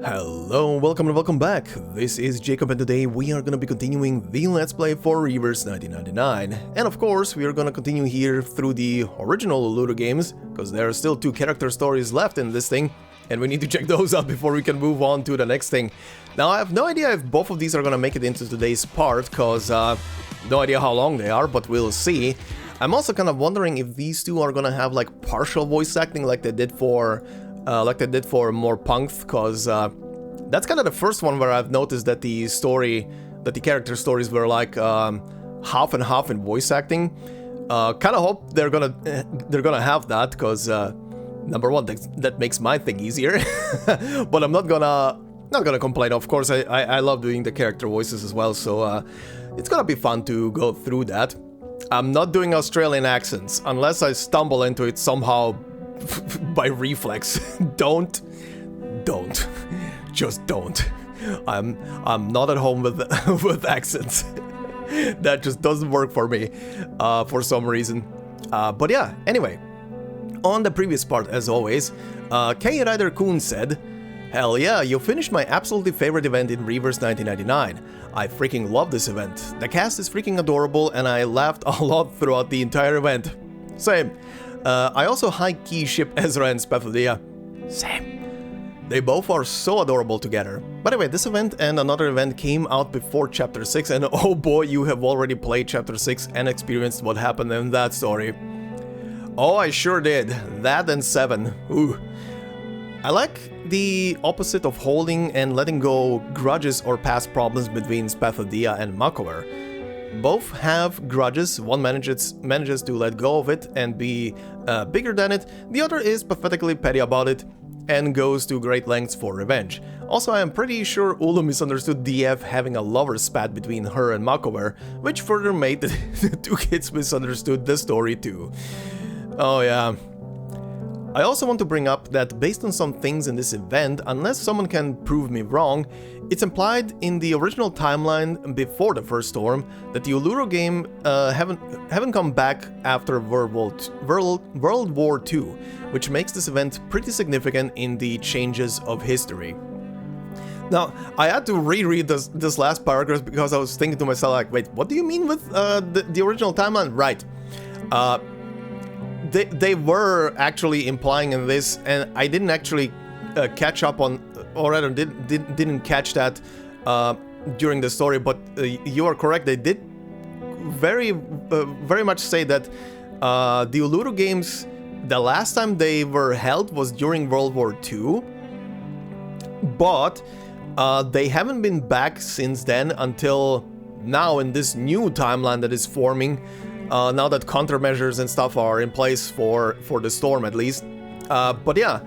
Hello, welcome and welcome back. This is Jacob and today we are gonna be continuing the Let's Play for Reverse 1999. And of course, we are gonna continue here through the original Ludo games, because there are still 2 character stories left in this thing, and we need to check those out before we can move on to the next thing. Now, I have no idea if both of these are gonna make it into today's part, because no idea how long they are, but we'll see. I'm also kind of wondering if these 2 are gonna have like partial voice acting like they did for more Punkth, because that's kind of the first one where I've noticed that the character stories were like half and half in voice acting. Kind of hope they're gonna have that, because number one, that makes my thing easier. But I'm not gonna complain. Of course, I love doing the character voices as well, so it's gonna be fun to go through that. I'm not doing Australian accents unless I stumble into it somehow by reflex. Don't. Just don't. I'm not at home with with accents. That just doesn't work for me for some reason. But yeah, anyway. On the previous part, as always, K. Rider Kun said, "Hell yeah, you finished my absolutely favorite event in Reverse 1999. I freaking love this event. The cast is freaking adorable and I laughed a lot throughout the entire event." Same. I also high-key ship Ezra and Spathodea. Same. They both are so adorable together. By the way, this event and another event came out before Chapter 6, and oh boy, you have already played Chapter 6 and experienced what happened in that story. Oh, I sure did. That and 7. Ooh. I like the opposite of holding and letting go grudges or past problems between Spathodea and Makover. Both have grudges. One manages to let go of it and be bigger than it. The other is pathetically petty about it and goes to great lengths for revenge. Also, I am pretty sure Ulu misunderstood DF having a lover spat between her and Makover, which further made the 2 kids misunderstood the story too. Oh yeah. I also want to bring up that based on some things in this event, unless someone can prove me wrong, it's implied in the original timeline before the first storm that the Uluru game haven't come back after World War II, which makes this event pretty significant in the changes of history. Now, I had to reread this last paragraph because I was thinking to myself like, wait, what do you mean with the original timeline? Right. They were actually implying in this, and I didn't actually catch up on, or rather didn't catch that during the story. But you are correct. They did very much say that the Uluru games, the last time they were held was during World War II, but they haven't been back since then until now in this new timeline that is forming. Now that countermeasures and stuff are in place for the storm, at least. But yeah,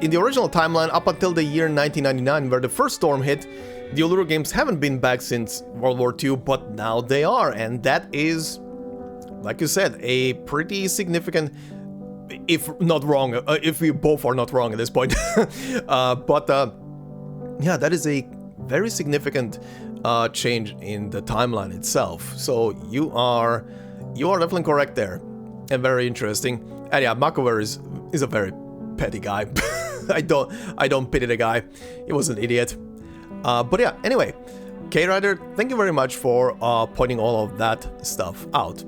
in the original timeline, up until the year 1999, where the first storm hit, the Uluru games haven't been back since World War II, but now they are, and that is, like you said, a pretty significant, if not wrong, if we both are not wrong at this point. Yeah, that is a very significant change in the timeline itself. So you are definitely correct there, and very interesting. And yeah, Makover is a very petty guy. I don't pity the guy. He was an idiot. But yeah, anyway, K-Rider, thank you very much for pointing all of that stuff out.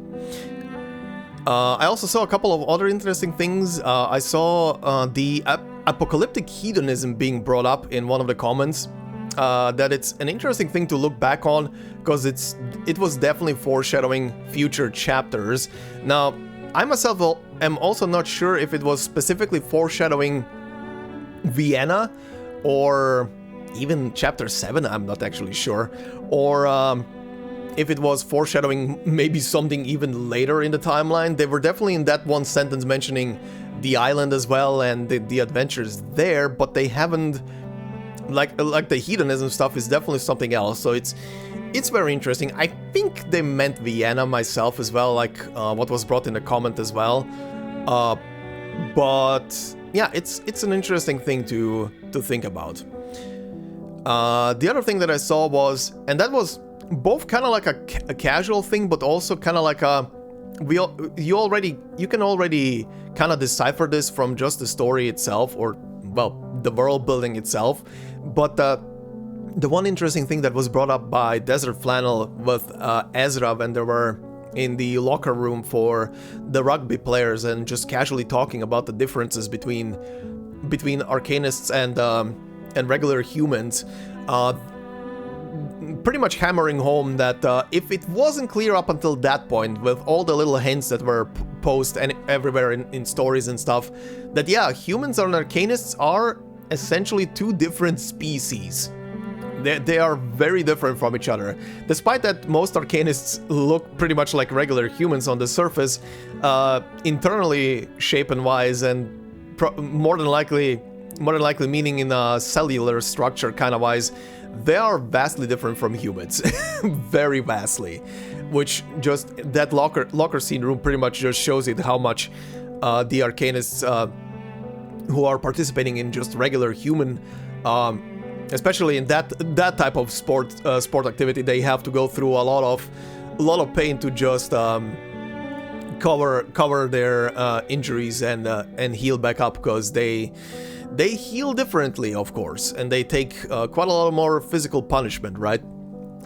I also saw a couple of other interesting things. I saw the apocalyptic hedonism being brought up in one of the comments. That it's an interesting thing to look back on, because it was definitely foreshadowing future chapters. Now, I myself am also not sure if it was specifically foreshadowing Vienna, or even chapter 7, I'm not actually sure, or if it was foreshadowing maybe something even later in the timeline. They were definitely in that one sentence mentioning the island as well and the adventures there, but they haven't. Like the hedonism stuff is definitely something else, so it's very interesting. I think they meant Vienna myself as well, like what was brought in the comment as well. But yeah, it's an interesting thing to think about. The other thing that I saw was, and that was both kind of like a casual thing, but also kind of like a you can already kind of decipher this from just the story itself, or well, the world building itself. But the one interesting thing that was brought up by Desert Flannel with Ezra when they were in the locker room for the rugby players and just casually talking about the differences between Arcanists and regular humans, pretty much hammering home that if it wasn't clear up until that point, with all the little hints that were posted everywhere in stories and stuff, that yeah, humans and Arcanists are essentially two different species. They are very different from each other. Despite that most Arcanists look pretty much like regular humans on the surface, internally shape and wise, and more than likely meaning in a cellular structure kind of wise, they are vastly different from humans. Very vastly. Which just, that locker scene room pretty much just shows it how much the Arcanists who are participating in just regular human, especially in that type of sport activity, they have to go through a lot of pain to just cover their injuries and heal back up, because they heal differently, of course, and they take quite a lot more physical punishment, right?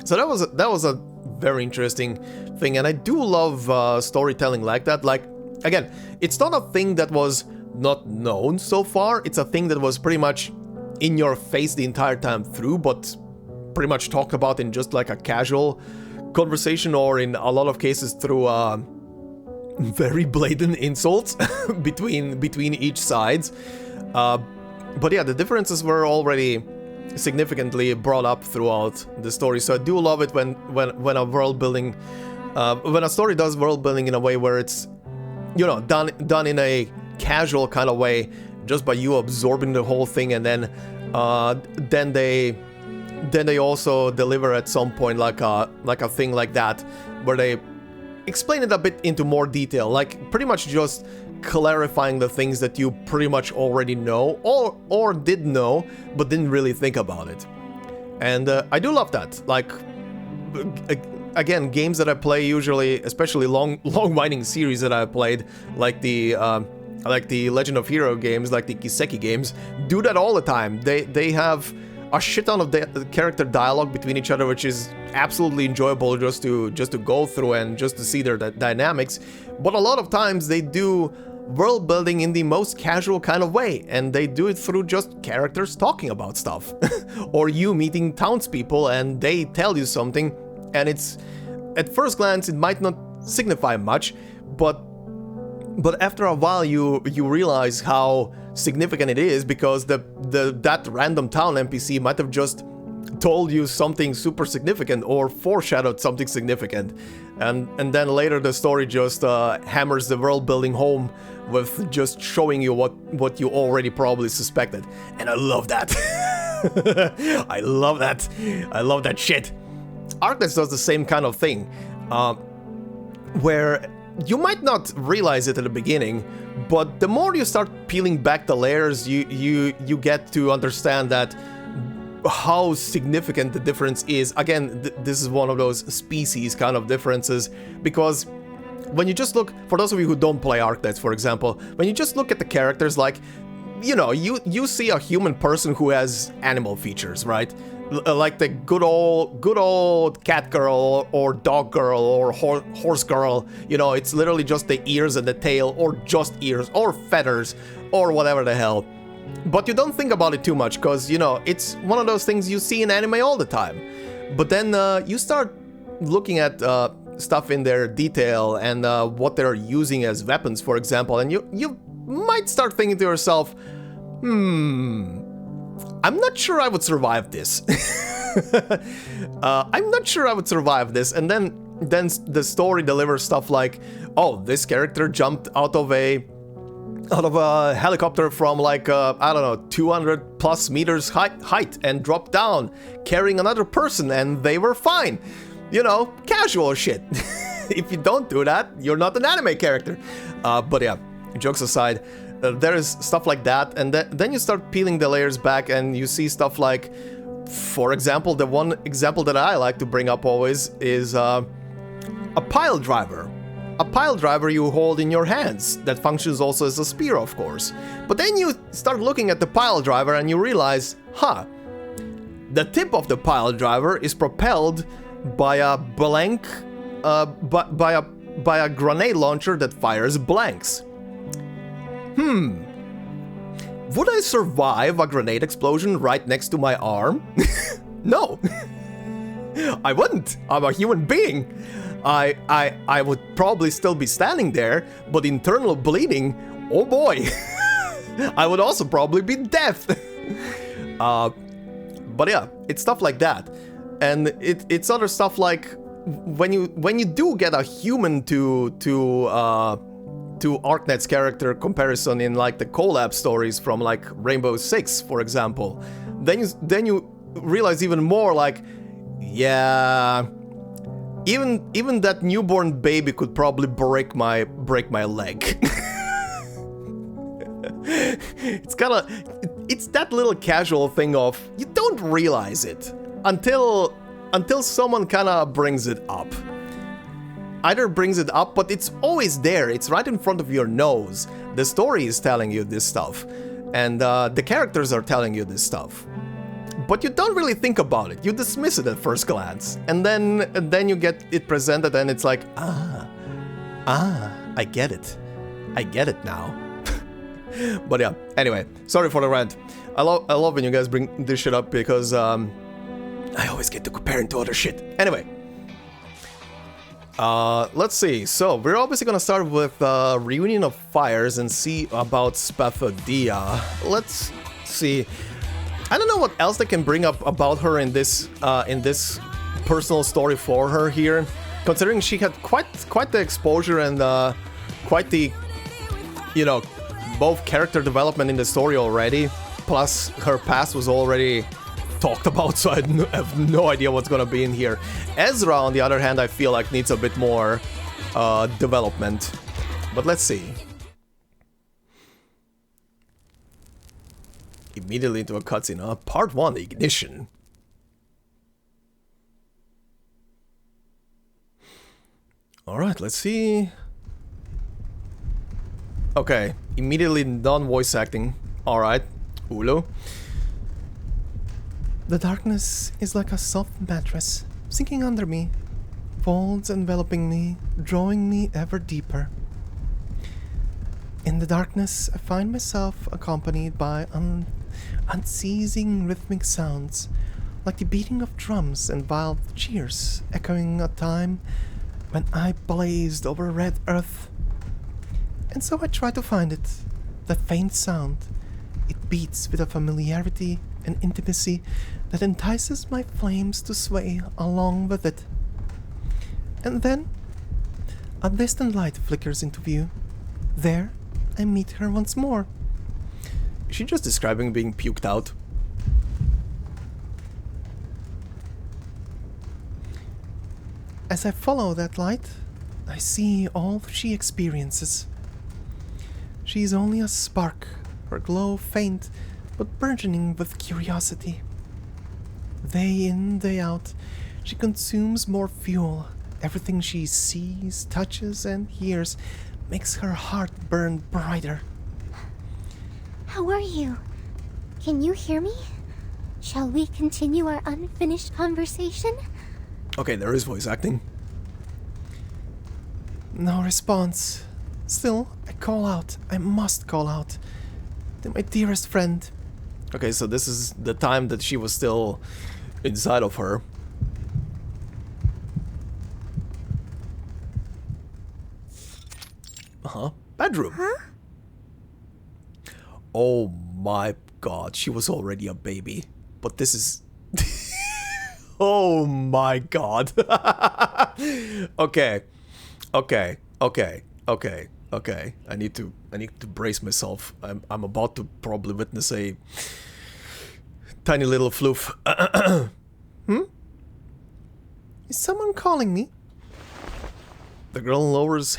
So that was a very interesting thing, and I do love storytelling like that. Like, again, it's not a thing that was not known so far. It's a thing that was pretty much in your face the entire time through, but pretty much talked about in just like a casual conversation, or in a lot of cases through very blatant insults between each sides. But yeah, the differences were already significantly brought up throughout the story. So I do love it when a world building, when a story does world building in a way where it's, you know, done in a casual kind of way, just by you absorbing the whole thing, and then they also deliver at some point like a thing like that, where they explain it a bit into more detail, like pretty much just clarifying the things that you pretty much already know, or did know but didn't really think about it. And I do love that. Like, again, games that I play usually, especially long winding series that I played, like the Legend of Hero games, like the Kiseki games, do that all the time. They have a shit ton of character dialogue between each other, which is absolutely enjoyable just to go through and just to see their dynamics. But a lot of times they do world building in the most casual kind of way, and they do it through just characters talking about stuff, or you meeting townspeople and they tell you something, and it's, at first glance, it might not signify much, but after a while you realize how significant it is, because that random town NPC might have just told you something super significant or foreshadowed something significant, and then later the story just hammers the world building home with just showing you what you already probably suspected. And I love that. I love that shit. Arcanists does the same kind of thing, where you might not realize it at the beginning, but the more you start peeling back the layers, you get to understand that how significant the difference is. Again, this is one of those species kind of differences, because when you just look, for those of you who don't play Arcanists, for example, when you just look at the characters, like, you know, you see a human person who has animal features, right? Like the good old cat girl or dog girl or horse girl. You know, it's literally just the ears and the tail, or just ears or feathers or whatever the hell. But you don't think about it too much, because, you know, it's one of those things you see in anime all the time. But then you start looking at stuff in their detail and what they're using as weapons, for example, and you might start thinking to yourself, I'm not sure I would survive this. I'm not sure I would survive this. And then the story delivers stuff like, oh, this character jumped out of a helicopter from like, I don't know, 200 plus meters height and dropped down carrying another person, and they were fine. You know, casual shit. If you don't do that, you're not an anime character. But yeah, jokes aside, there is stuff like that, and then you start peeling the layers back and you see stuff like, for example, the one example that I like to bring up always is a pile driver. a pile driver you hold in your hands that functions also as a spear, of course. But then you start looking at the pile driver and you realize, huh, the tip of the pile driver is propelled by a blank, by a grenade launcher that fires blanks. Would I survive a grenade explosion right next to my arm? No. I wouldn't. I'm a human being. I would probably still be standing there, but internal bleeding, oh boy. I would also probably be deaf. But yeah, it's stuff like that. And it's other stuff like when you do get a human to Arcanist's character comparison in like the collab stories from like Rainbow Six, for example, then you realize even more like, yeah, even that newborn baby could probably break my leg. It's that little casual thing of you don't realize it until someone kinda brings it up. Either brings it up, but it's always there. It's right in front of your nose. The story is telling you this stuff, and the characters are telling you this stuff. But you don't really think about it. You dismiss it at first glance, and then you get it presented, and it's like, I get it. I get it now. But yeah. Anyway, sorry for the rant. I love when you guys bring this shit up because I always get to compare it to other shit. Anyway. Let's see. So, we're obviously gonna start with Reunion of Fires and see about Spathodea. Let's see. I don't know what else they can bring up about her in this personal story for her here, considering she had quite the exposure and quite the, you know, both character development in the story already, plus her past was already talked about, so I have no idea what's gonna be in here. Ezra, on the other hand, I feel like needs a bit more development, but let's see. Immediately into a cutscene, Part 1, Ignition. Alright, let's see. Okay, immediately non-voice acting. Alright, Ulu. The darkness is like a soft mattress, sinking under me, folds enveloping me, drawing me ever deeper. In the darkness, I find myself accompanied by unceasing rhythmic sounds, like the beating of drums and wild cheers, echoing a time when I blazed over red earth. And so I try to find it, that faint sound. It beats with a familiarity and intimacy that entices my flames to sway along with it. And then, a distant light flickers into view. There, I meet her once more. Is she just describing being puked out? As I follow that light, I see all she experiences. She is only a spark, her glow faint, but burgeoning with curiosity. Day in, day out, she consumes more fuel. Everything she sees, touches, and hears makes her heart burn brighter. How are you? Can you hear me? Shall we continue our unfinished conversation? Okay, there is voice acting. No response. Still, I call out. I must call out. To my dearest friend. Okay, so this is the time that she was still inside of her. Bedroom. Huh? Oh my god, she was already a baby. But this is... Oh my god. Okay. I need to brace myself. I'm about to probably witness a tiny little floof. Is someone calling me? The girl lowers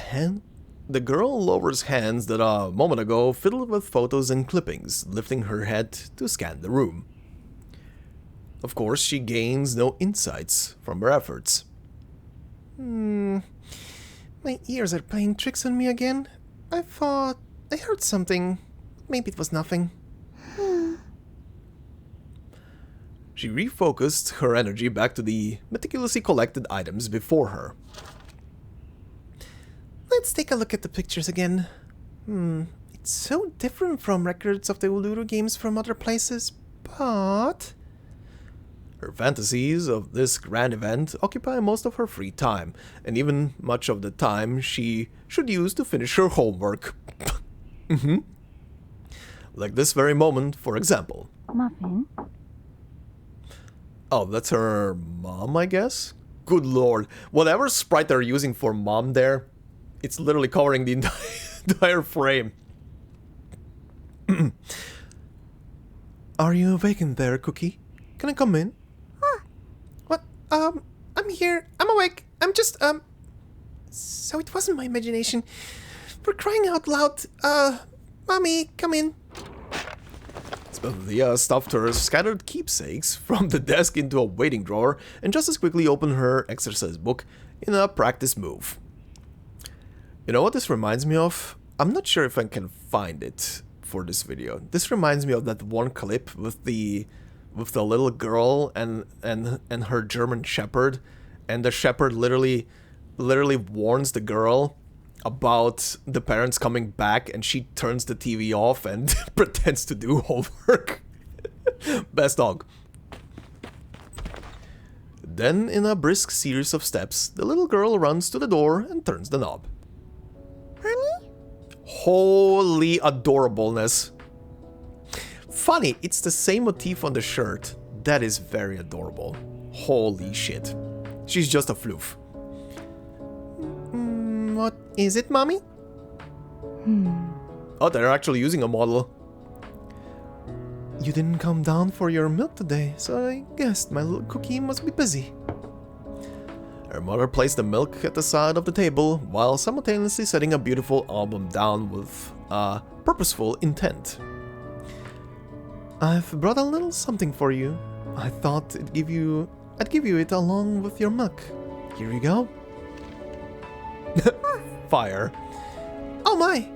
hands that a moment ago fiddled with photos and clippings, lifting her head to scan the room. Of course, she gains no insights from her efforts. My ears are playing tricks on me again. I thought I heard something. Maybe it was nothing. She refocused her energy back to the meticulously collected items before her. Let's take a look at the pictures again. It's so different from records of the Uluru games from other places, but... Her fantasies of this grand event occupy most of her free time, and even much of the time she should use to finish her homework. Like this very moment, for example. Muffin? Oh, that's her mom, I guess? Good lord. Whatever sprite they're using for mom there, it's literally covering the entire frame. Are you awake in there, Cookie? Can I come in? What? I'm here. I'm awake. I'm just, So it wasn't my imagination. For crying out loud. Mommy, come in. Spathodea stuffed her scattered keepsakes from the desk into a waiting drawer and just as quickly opened her exercise book in a practice move. You know what this reminds me of? I'm not sure if I can find it for this video. This reminds me of that one clip with the little girl and her German shepherd, and the shepherd literally warns the girl about the parents coming back, and she turns the TV off and pretends to do homework. Best dog. Then, in a brisk series of steps, the little girl runs to the door and turns the knob. Mommy? Holy adorableness. Funny, it's the same motif on the shirt. That is very adorable. Holy shit. She's just a floof. What is it, Mommy? Oh, they're actually using a model. You didn't come down for your milk today, so I guessed my little Cookie must be busy. Her mother placed the milk at the side of the table while simultaneously setting a beautiful album down with purposeful intent. I've brought a little something for you. I thought I'd give you it along with your milk. Here you go. Fire. Oh my!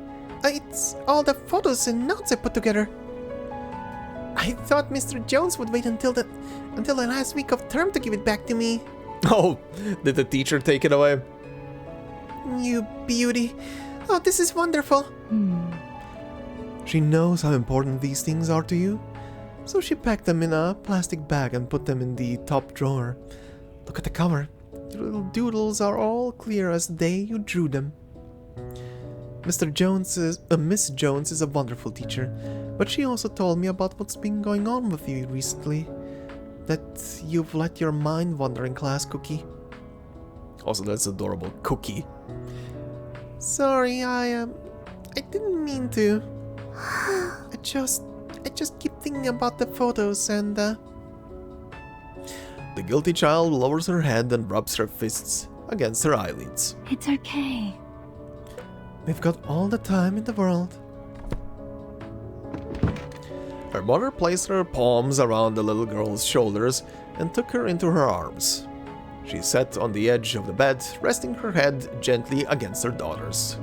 It's all the photos and notes I put together. I thought Mr. Jones would wait until the last week of term to give it back to me. Oh, did the teacher take it away? You beauty. Oh, this is wonderful. She knows how important these things are to you, so she packed them in a plastic bag and put them in the top drawer. Look at the cover. Your little doodles are all clear as the day you drew them. Miss Jones is a wonderful teacher, but she also told me about what's been going on with you recently. That you've let your mind wander in class, Cookie. Also, that's adorable. Cookie. Sorry, I didn't mean to. I just keep thinking about the photos and, The guilty child lowers her head and rubs her fists against her eyelids. It's okay. We've got all the time in the world. Her mother placed her palms around the little girl's shoulders and took her into her arms. She sat on the edge of the bed, resting her head gently against her daughter's.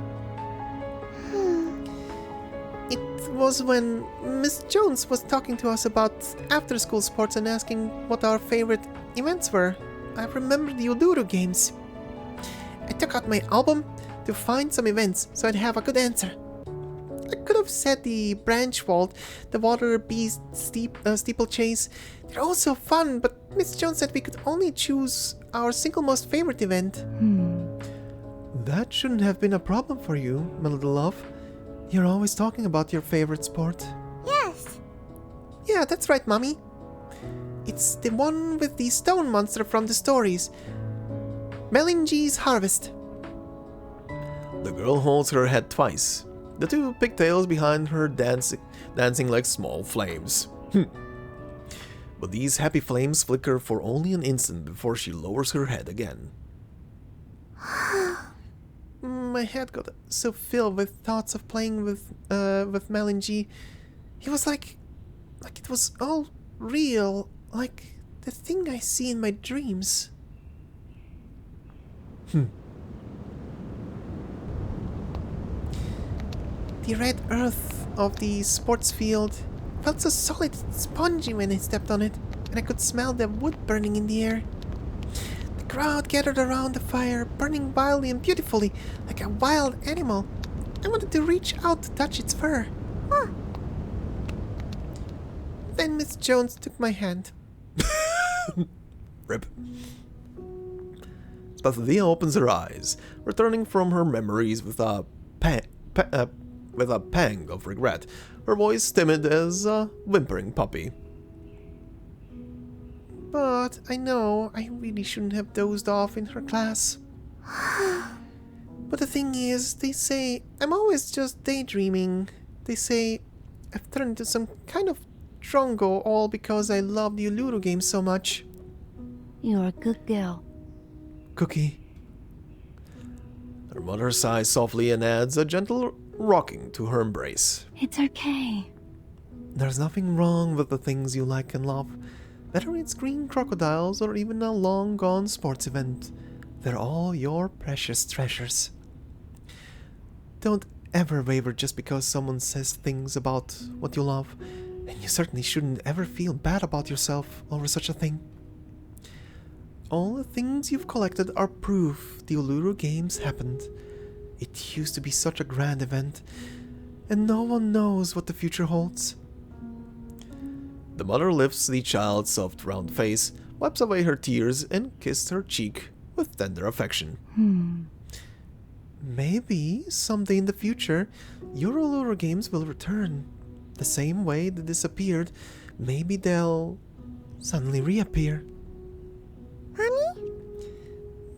It was when Miss Jones was talking to us about after-school sports and asking what our favorite events were. I remembered the Uluru games. I took out my album to find some events so I'd have a good answer. I could have said the branch vault, the water beast steeplechase. They're all so fun, but Miss Jones said we could only choose our single most favorite event. That shouldn't have been a problem for you, my little love. You're always talking about your favorite sport. Yes. Yeah, that's right, Mommy. It's the one with the stone monster from the stories. Melingee's Harvest. The girl holds her head twice, the two pigtails behind her dancing like small flames. But these happy flames flicker for only an instant before she lowers her head again. My head got so filled with thoughts of playing with Melingee. It was like it was all real, like the thing I see in my dreams. The red earth of the sports field felt so solid and spongy when I stepped on it, and I could smell the wood burning in the air. The crowd gathered around the fire, burning wildly and beautifully, like a wild animal. I wanted to reach out to touch its fur. Huh. Then Miss Jones took my hand. Rip. Spathodea opens her eyes, returning from her memories with a pang of regret, her voice timid as a whimpering puppy. But I know I really shouldn't have dozed off in her class. But the thing is, they say I'm always just daydreaming. They say I've turned into some kind of drongo all because I love the Uluru game so much. You're a good girl. Cookie. Her mother sighs softly and adds a gentle rocking to her embrace. It's okay. There's nothing wrong with the things you like and love. Whether it's green crocodiles or even a long-gone sports event, they're all your precious treasures. Don't ever waver just because someone says things about what you love, and you certainly shouldn't ever feel bad about yourself over such a thing. All the things you've collected are proof the Uluru Games happened. It used to be such a grand event, and no one knows what the future holds. The mother lifts the child's soft round face, wipes away her tears, and kissed her cheek with tender affection. Maybe someday in the future, your Uluru Games will return. The same way they disappeared, maybe they'll suddenly reappear. Mommy?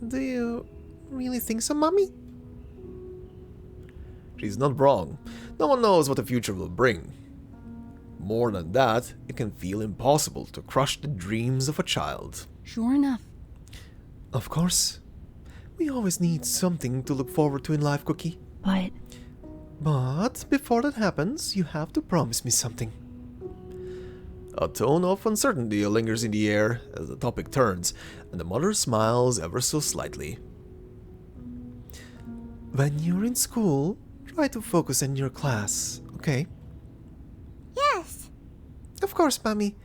Do you really think so, Mommy? She's not wrong. No one knows what the future will bring. More than that, it can feel impossible to crush the dreams of a child. Sure enough. Of course. We always need something to look forward to in life, Cookie. But before that happens, you have to promise me something. A tone of uncertainty lingers in the air as the topic turns, and the mother smiles ever so slightly. When you're in school, try to focus on your class, okay? Yes. Of course, Mommy.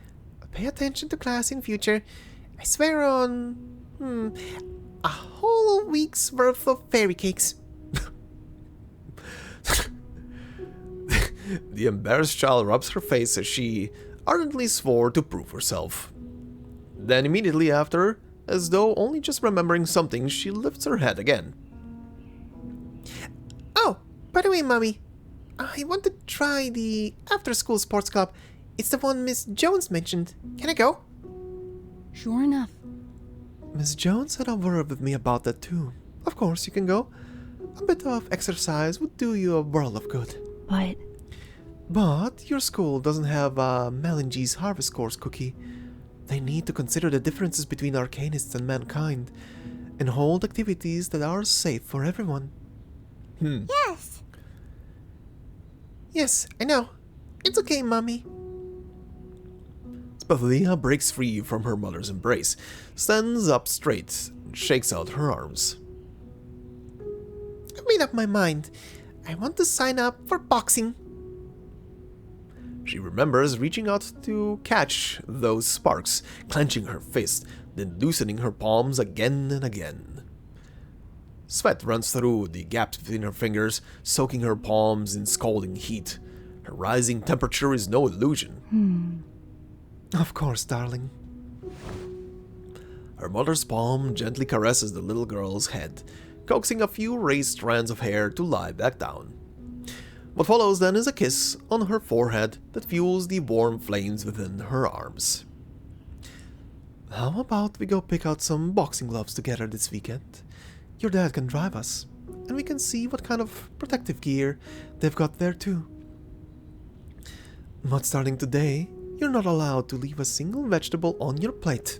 Pay attention to class in future. I swear on... a whole week's worth of fairy cakes. The embarrassed child rubs her face as she ardently swore to prove herself. Then immediately after, as though only just remembering something, she lifts her head again. Oh, by the way, Mommy, I want to try the after-school sports club. It's the one Miss Jones mentioned. Can I go? sure enough. Miss Jones had a word with me about that too. Of course, you can go. A bit of exercise would do you a world of good. But your school doesn't have a Melange's harvest course, Cookie. They need to consider the differences between Arcanists and mankind, and hold activities that are safe for everyone. Yes. Yes, I know. It's okay, Mommy. Spathodea breaks free from her mother's embrace, stands up straight, and shakes out her arms. I made up my mind. I want to sign up for boxing. She remembers reaching out to catch those sparks, clenching her fist, then loosening her palms again and again. Sweat runs through the gaps between her fingers, soaking her palms in scalding heat. Her rising temperature is no illusion. Of course, darling. Her mother's palm gently caresses the little girl's head, coaxing a few raised strands of hair to lie back down. What follows then is a kiss on her forehead that fuels the warm flames within her arms. How about we go pick out some boxing gloves together this weekend? Your dad can drive us, and we can see what kind of protective gear they've got there too. But starting today, you're not allowed to leave a single vegetable on your plate.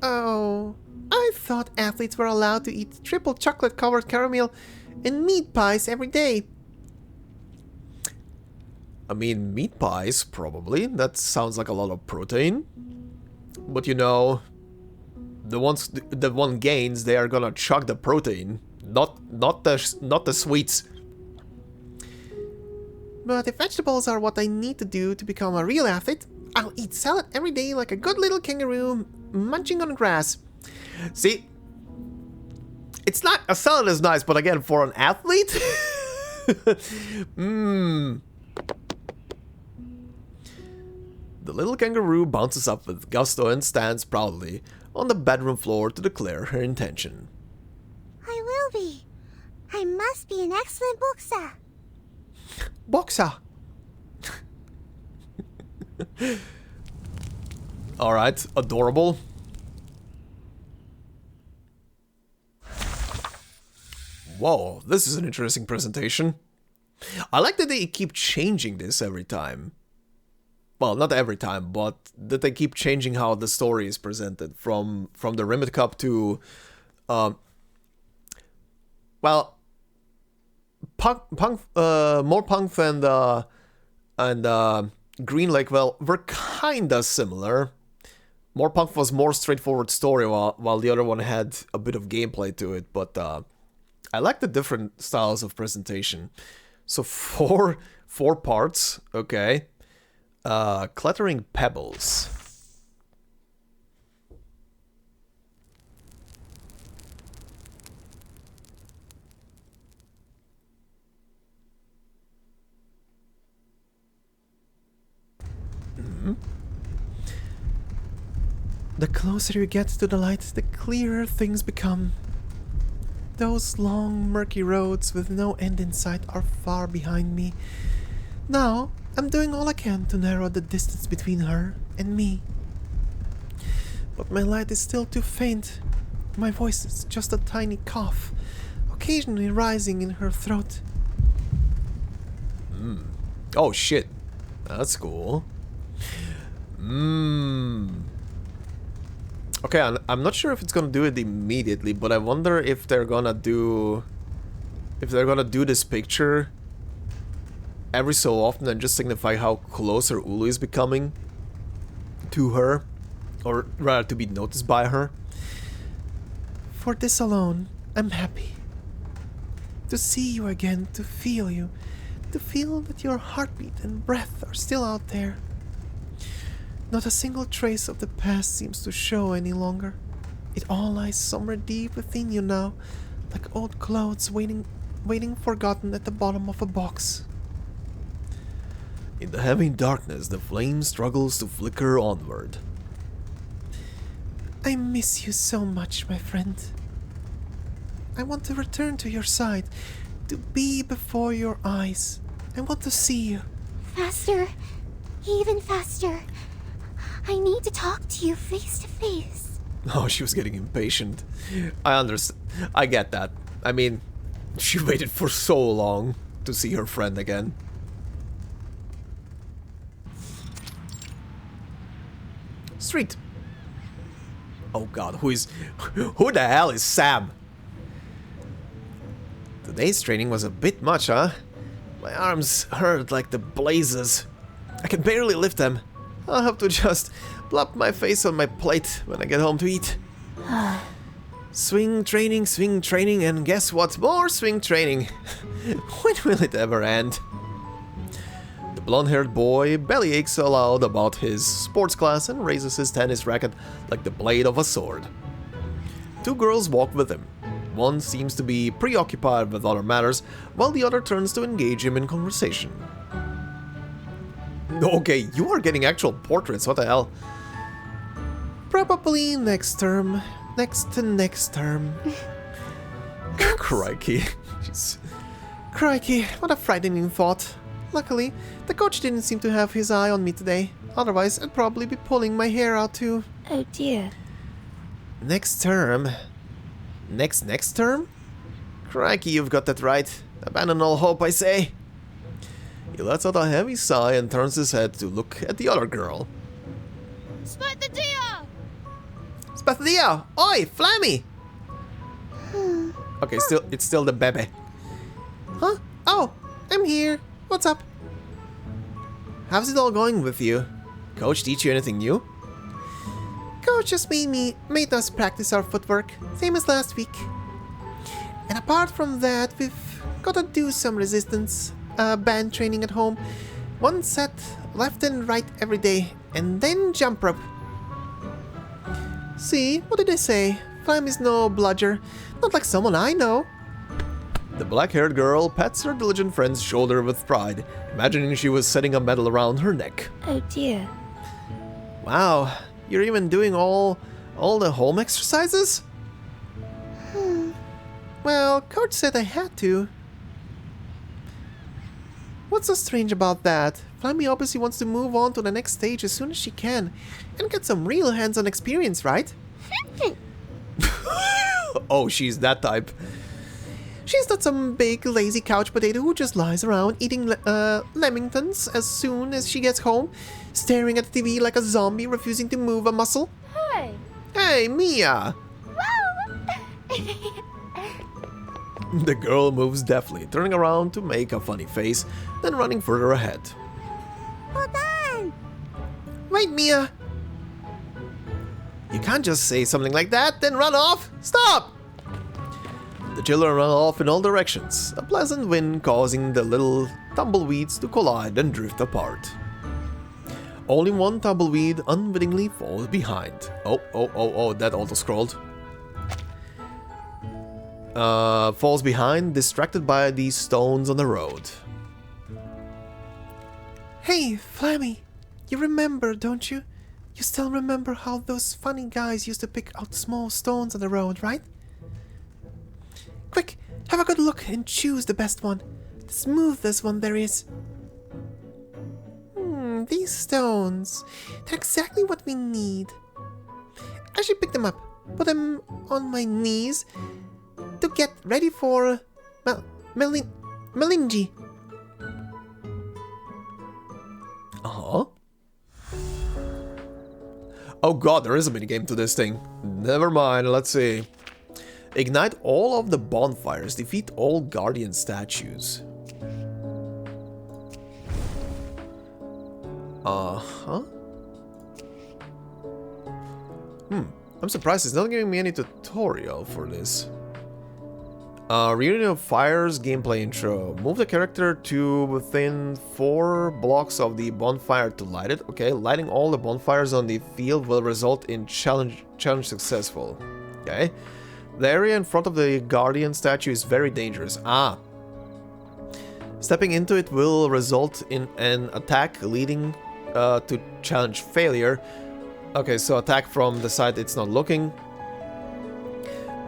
Oh, I thought athletes were allowed to eat triple chocolate-covered caramel and meat pies every day. I mean, meat pies, probably. That sounds like a lot of protein. But you know, the ones that one gains, they are gonna chug the protein Not the sweets. But if vegetables are what I need to do to become a real athlete, I'll eat salad every day like a good little kangaroo munching on grass. See, it's not a salad is nice, but again, for an athlete, The little kangaroo bounces up with gusto and stands proudly on the bedroom floor to declare her intention. I will be. I must be an excellent boxer. Boxer. Alright, adorable. Whoa, this is an interesting presentation. I like that they keep changing this every time. Well, not every time, but that they keep changing how the story is presented from the Rimmed Cup to, well, more punk and Green Lake, well, were kinda similar. More Punk was more straightforward story, while the other one had a bit of gameplay to it, but I like the different styles of presentation. So four parts, okay. Clattering pebbles. The closer you get to the light, the clearer things become. Those long, murky roads with no end in sight are far behind me. Now, I'm doing all I can to narrow the distance between her and me. But my light is still too faint. My voice is just a tiny cough, occasionally rising in her throat. Oh shit, that's cool. Okay, I'm not sure if it's gonna do it immediately, but I wonder if they're gonna do this picture every so often and just signify how closer Ulu is becoming to her, or rather to be noticed by her. For this alone, I'm happy. To see you again, to feel you, to feel that your heartbeat and breath are still out there. Not a single trace of the past seems to show any longer. It all lies somewhere deep within you now, like old clothes waiting forgotten at the bottom of a box. In the heavy darkness, the flame struggles to flicker onward. I miss you so much, my friend. I want to return to your side, to be before your eyes. I want to see you. Faster. Even faster. I need to talk to you face to face. Oh, she was getting impatient. I understand. I get that. I mean, she waited for so long to see her friend again. Street. Oh god, who the hell is Sam? Today's training was a bit much, huh? My arms hurt like the blazes. I can barely lift them. I'll have to just plop my face on my plate when I get home to eat. Swing training, and guess what? More swing training. When will it ever end? The blonde-haired boy bellyaches aloud about his sports class and raises his tennis racket like the blade of a sword. Two girls walk with him. One seems to be preoccupied with other matters, while the other turns to engage him in conversation. Okay, you are getting actual portraits, what the hell? Probably next term. Next to next term. Crikey. Jeez. Crikey, what a frightening thought. Luckily, the coach didn't seem to have his eye on me today. Otherwise, I'd probably be pulling my hair out too. Oh dear. Next term? Next term? Crikey, you've got that right. Abandon all hope, I say. He lets out a heavy sigh and turns his head to look at the other girl. Spathodea! Spathodea! Oi, Flammy! Okay, it's still the bebe. Huh? Oh, I'm here. What's up? How's it all going with you? Coach teach you anything new? Coach just made us practice our footwork, same as last week. And apart from that, we've gotta do some resistance band training at home. One set left and right every day, and then jump rope. See, what did I say? Flame is no bludger. Not like someone I know. The black-haired girl pats her diligent friend's shoulder with pride, imagining she was setting a medal around her neck. Oh dear. Wow, you're even doing all the home exercises? Well, Coach said I had to. What's so strange about that? Flammy obviously wants to move on to the next stage as soon as she can, and get some real hands-on experience, right? Oh, she's that type. She's not some big, lazy couch potato who just lies around eating lemingtons as soon as she gets home, staring at the TV like a zombie, refusing to move a muscle. Hi. Hey, Mia! Wow. The girl moves deftly, turning around to make a funny face, then running further ahead. Hold on. Wait, Mia! You can't just say something like that, then run off! Stop! The children run off in all directions, a pleasant wind causing the little tumbleweeds to collide and drift apart. Only one tumbleweed unwittingly falls behind. Oh, that auto-scrolled. Falls behind, distracted by these stones on the road. Hey, Flammy! You remember, don't you? You still remember how those funny guys used to pick out small stones on the road, right? Quick, have a good look and choose the best one. The smoothest one there is. These stones. They're exactly what we need. I should pick them up, put them on my knees to get ready for Melingi. Uh-huh. Oh god, there is a minigame to this thing. Never mind, let's see. Ignite all of the bonfires. Defeat all guardian statues. Uh-huh. I'm surprised it's not giving me any tutorial for this. Reunion of Fires gameplay intro. Move the character to within 4 blocks of the bonfire to light it. Okay, lighting all the bonfires on the field will result in challenge successful. Okay. The area in front of the guardian statue is very dangerous. Stepping into it will result in an attack leading to challenge failure. Okay, so attack from the side it's not looking.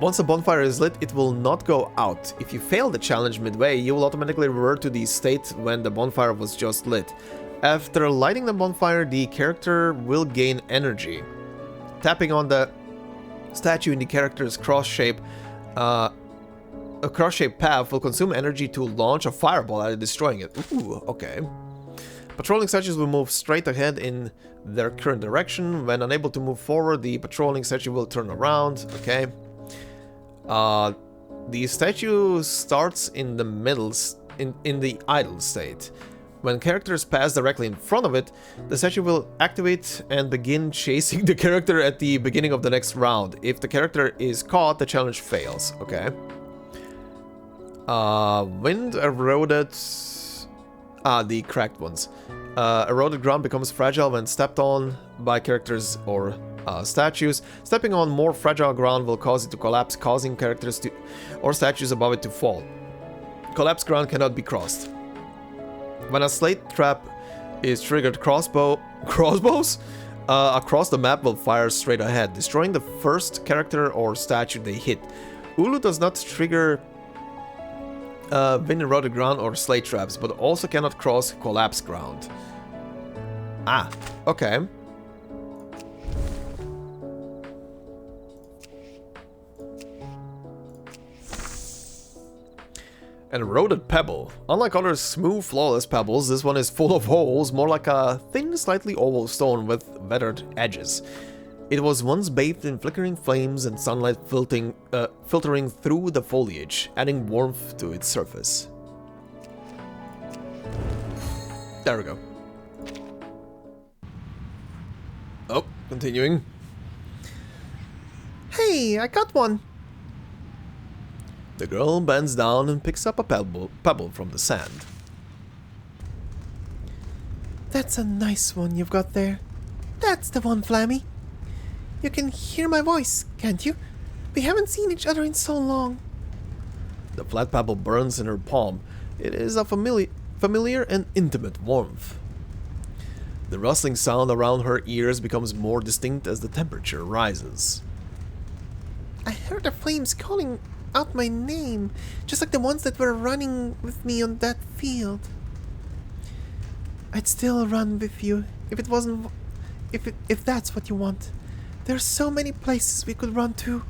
Once the bonfire is lit, it will not go out. If you fail the challenge midway, you will automatically revert to the state when the bonfire was just lit. After lighting the bonfire, the character will gain energy. Tapping on the statue in the character's cross-shape, a cross-shaped path will consume energy to launch a fireball at it, destroying it. Ooh, okay. Patrolling statues will move straight ahead in their current direction. When unable to move forward, the patrolling statue will turn around. Okay. The statue starts in the middle, in the idle state. When characters pass directly in front of it, the statue will activate and begin chasing the character at the beginning of the next round. If the character is caught, the challenge fails. Okay. Wind eroded... the cracked ones. Eroded ground becomes fragile when stepped on by characters or statues. Stepping on more fragile ground will cause it to collapse, causing characters to or statues above it to fall. Collapsed ground cannot be crossed. When a slate trap is triggered, crossbows across the map will fire straight ahead, destroying the first character or statue they hit. Ulu does not trigger wind eroded ground or slate traps, but also cannot cross collapsed ground. Okay. An eroded pebble. Unlike other smooth, flawless pebbles, this one is full of holes, more like a thin, slightly oval stone with weathered edges. It was once bathed in flickering flames and sunlight filtering through the foliage, adding warmth to its surface. There we go. Oh, continuing. Hey, I got one. The girl bends down and picks up a pebble from the sand. That's a nice one you've got there. That's the one, Flammy. You can hear my voice, can't you? We haven't seen each other in so long. The flat pebble burns in her palm. It is a familiar and intimate warmth. The rustling sound around her ears becomes more distinct as the temperature rises. I heard the flames calling out my name, just like the ones that were running with me on that field. I'd still run with you if it wasn't... if that's what you want. There's so many places we could run to.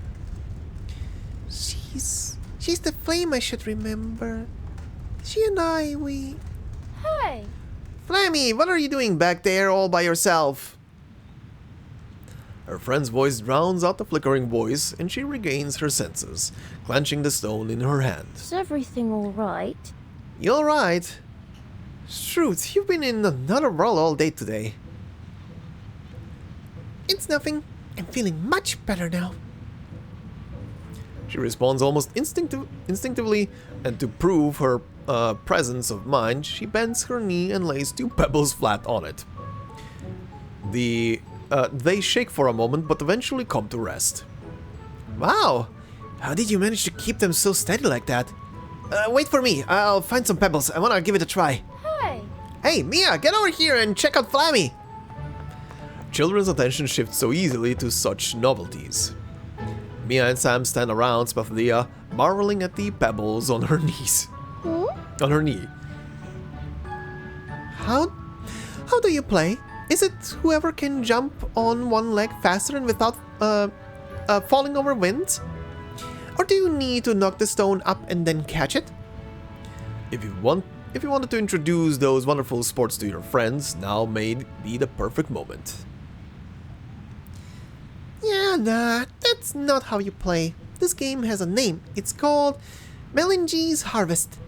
She's the flame I should remember. She and I, we... Hey! Flammy, what are you doing back there all by yourself? Her friend's voice drowns out the flickering voice, and she regains her senses, clenching the stone in her hand. Is everything alright? You alright? Shoot, you've been in another world all day today. It's nothing. I'm feeling much better now. She responds almost instinctively, and to prove her presence of mind, she bends her knee and lays 2 pebbles flat on it. They shake for a moment, but eventually come to rest. Wow! How did you manage to keep them so steady like that? Wait for me. I'll find some pebbles. I want to give it a try. Hey! Hey, Mia, get over here and check out Flammy! Children's attention shifts so easily to such novelties. Mia and Sam stand around Spathodea, marveling at the pebbles on her knees. On her knee. How do you play? Is it whoever can jump on one leg faster and without falling over wind? Or do you need to knock the stone up and then catch it? If you wanted to introduce those wonderful sports to your friends, now may be the perfect moment. Yeah, nah, that's not how you play. This game has a name. It's called Melange's Harvest.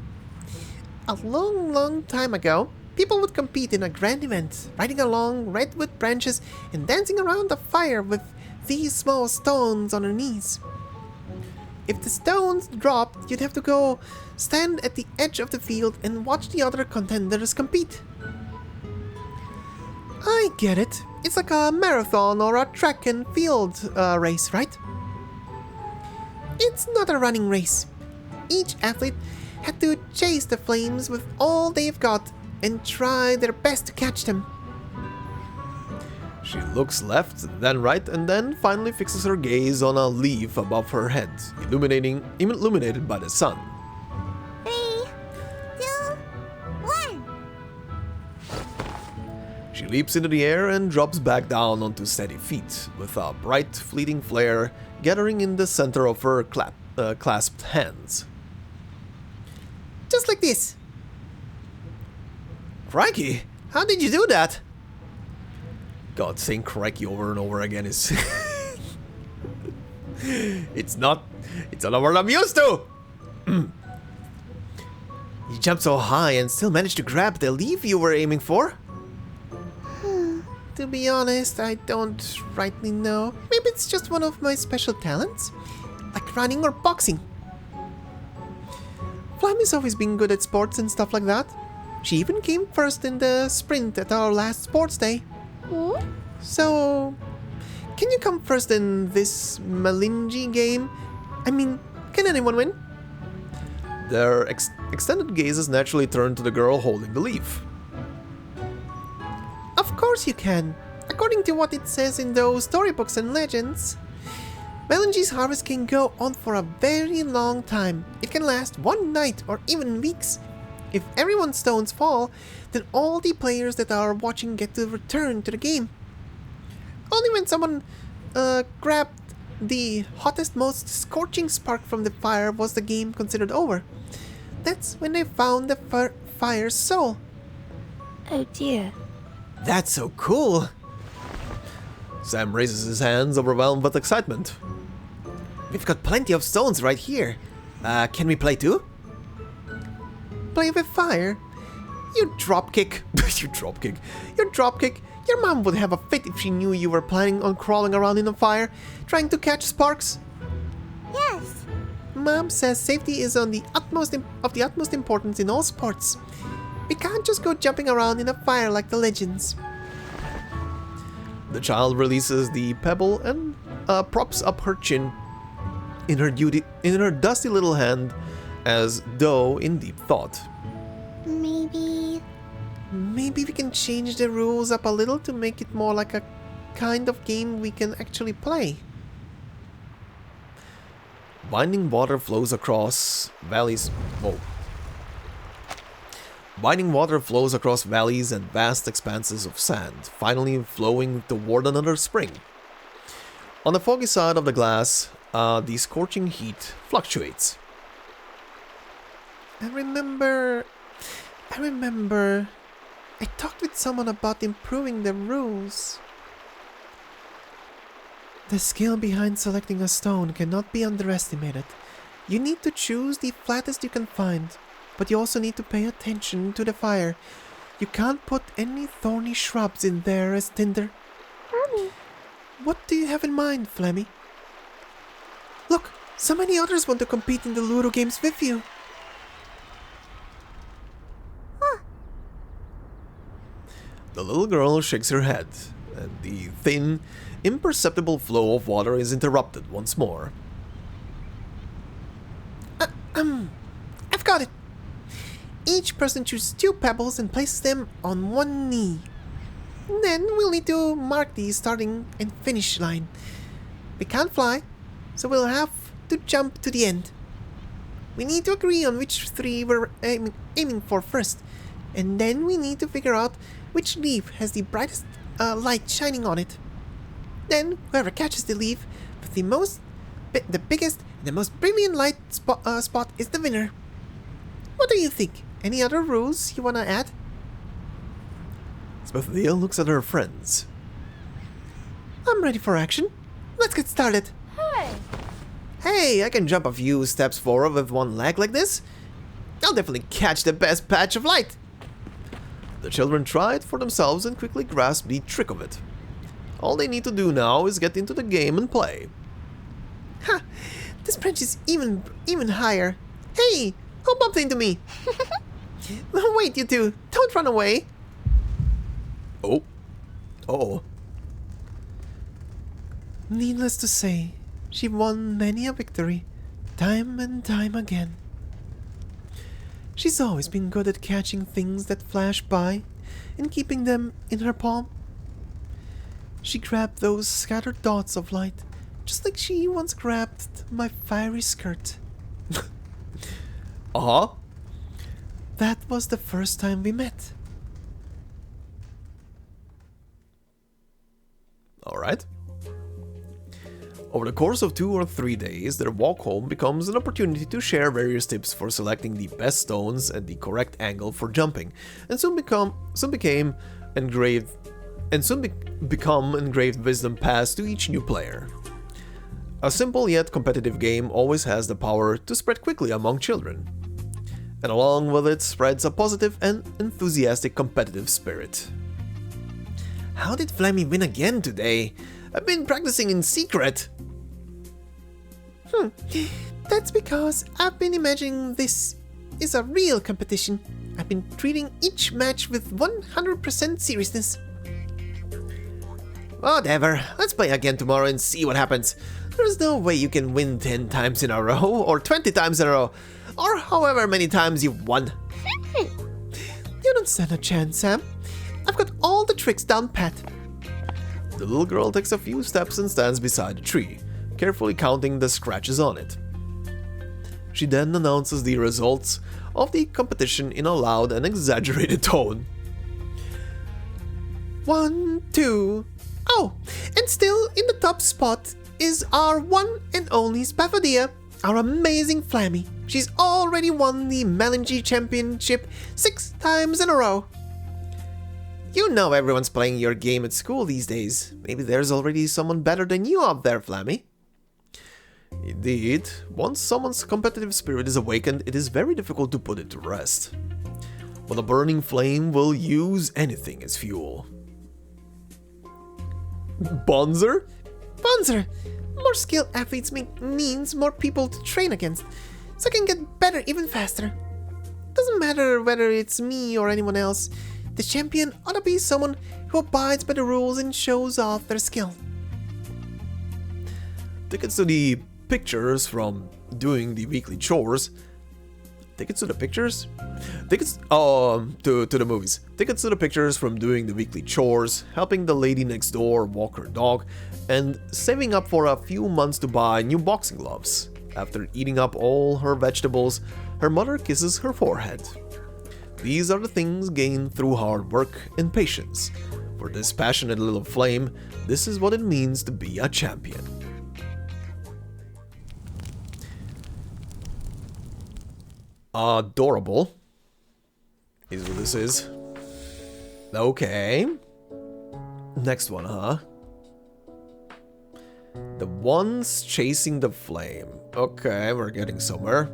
A long time ago, people would compete in a grand event, riding along redwood branches and dancing around a fire with these small stones on their knees. If the stones dropped, you'd have to go stand at the edge of the field and watch the other contenders compete. I get it. It's like a marathon or a track and field race, right? It's not a running race. Each athlete had to chase the flames with all they've got and try their best to catch them. She looks left, then right, and then finally fixes her gaze on a leaf above her head, illuminated by the sun. 3, 2, 1! She leaps into the air and drops back down onto steady feet, with a bright, fleeting flare gathering in the center of her clasped hands. Just like this. Crikey, how did you do that? God, saying crikey over and over again is... It's not a word I'm used to! You jumped so high and still managed to grab the leaf you were aiming for? To be honest, I don't rightly know. Maybe it's just one of my special talents, like running or boxing. Flammy's always been good at sports and stuff like that. She even came first in the sprint at our last sports day. So, can you come first in this Melange game? I mean, can anyone win? Their extended gazes naturally turn to the girl holding the leaf. Of course you can. According to what it says in those storybooks and legends, Melange's harvest can go on for a very long time. It can last one night or even weeks. If everyone's stones fall, then all the players that are watching get to return to the game. Only when someone grabbed the hottest, most scorching spark from the fire was the game considered over. That's when they found the fire's soul. Oh dear. That's so cool! Sam raises his hands, overwhelmed with excitement. We've got plenty of stones right here. Can we play too? Play with fire? You dropkick. You dropkick. You dropkick. Your mom would have a fit if she knew you were planning on crawling around in the fire, trying to catch sparks. Yes. Mom says safety is of the utmost importance in all sports. We can't just go jumping around in a fire like the legends. The child releases the pebble and props up her chin in her dusty little hand, as though in deep thought. Maybe Maybe we can change the rules up a little to make it more like a kind of game we can actually play. Winding water flows across valleys. Whoa. Winding water flows across valleys and vast expanses of sand, finally flowing toward another spring. On the foggy side of the glass, the scorching heat fluctuates. I remember... I talked with someone about improving the rules. The skill behind selecting a stone cannot be underestimated. You need to choose the flattest you can find, but you also need to pay attention to the fire. You can't put any thorny shrubs in there as tinder. Mommy. What do you have in mind, Flemmy? Look, so many others want to compete in the Ludo games with you. The little girl shakes her head, and the thin, imperceptible flow of water is interrupted once more. I've got it. Each person chooses 2 pebbles and places them on one knee. Then we'll need to mark the starting and finish line. We can't fly, so we'll have to jump to the end. We need to agree on which 3 we're aiming for first, and then we need to figure out which leaf has the brightest light shining on it. Then whoever catches the leaf with the biggest and the most brilliant light spot is the winner. What do you think? Any other rules you wanna add? Spathodea looks at her friends. I'm ready for action. Let's get started. Hey, I can jump a few steps forward with one leg like this. I'll definitely catch the best patch of light. The children try it for themselves and quickly grasp the trick of it. All they need to do now is get into the game and play. Ha! This branch is even higher. Hey! Who bumped into me? Wait, you two! Don't run away! Oh. Uh-oh. Needless to say, she won many a victory, time and time again. She's always been good at catching things that flash by and keeping them in her palm. She grabbed those scattered dots of light, just like she once grabbed my fiery skirt. Uh-huh. That was the first time we met. Alright. Over the course of 2 or 3 days, their walk home becomes an opportunity to share various tips for selecting the best stones and the correct angle for jumping, and soon become engraved wisdom passed to each new player. A simple yet competitive game always has the power to spread quickly among children, and along with it spreads a positive and enthusiastic competitive spirit. How did Flemmy win again today? I've been practicing in secret. That's because I've been imagining this is a real competition. I've been treating each match with 100% seriousness. Whatever, let's play again tomorrow and see what happens. There's no way you can win 10 times in a row, or 20 times in a row, or however many times you've won. You don't stand a chance, Sam. I've got all the tricks down pat. The little girl takes a few steps and stands beside the tree, carefully counting the scratches on it. She then announces the results of the competition in a loud and exaggerated tone. 1, 2... Oh, and still in the top spot is our one and only Spathodea, our amazing Flammy. She's already won the Melange Championship 6 times in a row. You know everyone's playing your game at school these days. Maybe there's already someone better than you out there, Flammy. Indeed, once someone's competitive spirit is awakened, it is very difficult to put it to rest. But a burning flame will use anything as fuel. Bonzer? Bonzer, More skilled athletes means more people to train against, so I can get better even faster. Doesn't matter whether it's me or anyone else. The champion ought to be someone who abides by the rules and shows off their skill. Tickets to the pictures from doing the weekly chores. Tickets to the pictures? Tickets to the movies. Tickets to the pictures from doing the weekly chores, helping the lady next door walk her dog, and saving up for a few months to buy new boxing gloves. After eating up all her vegetables, her mother kisses her forehead. These are the things gained through hard work and patience. For this passionate little flame, this is what it means to be a champion. Adorable is what this is. Okay. Next one, huh? The ones chasing the flame. Okay, we're getting somewhere.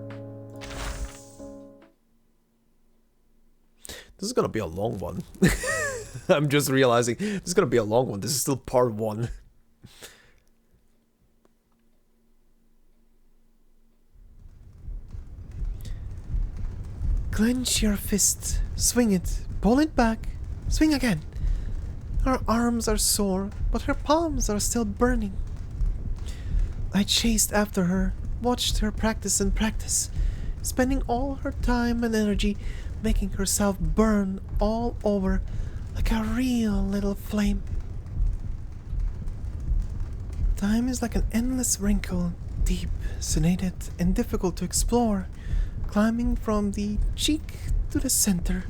This is gonna be a long one. I'm just realizing this is gonna be a long one. This is still part 1. Clench your fist, swing it, pull it back, swing again. Her arms are sore, but her palms are still burning. I chased after her, watched her practice and practice, spending all her time and energy making herself burn all over like a real little flame. Time is like an endless wrinkle, deep, sonetted, and difficult to explore, climbing from the cheek to the center.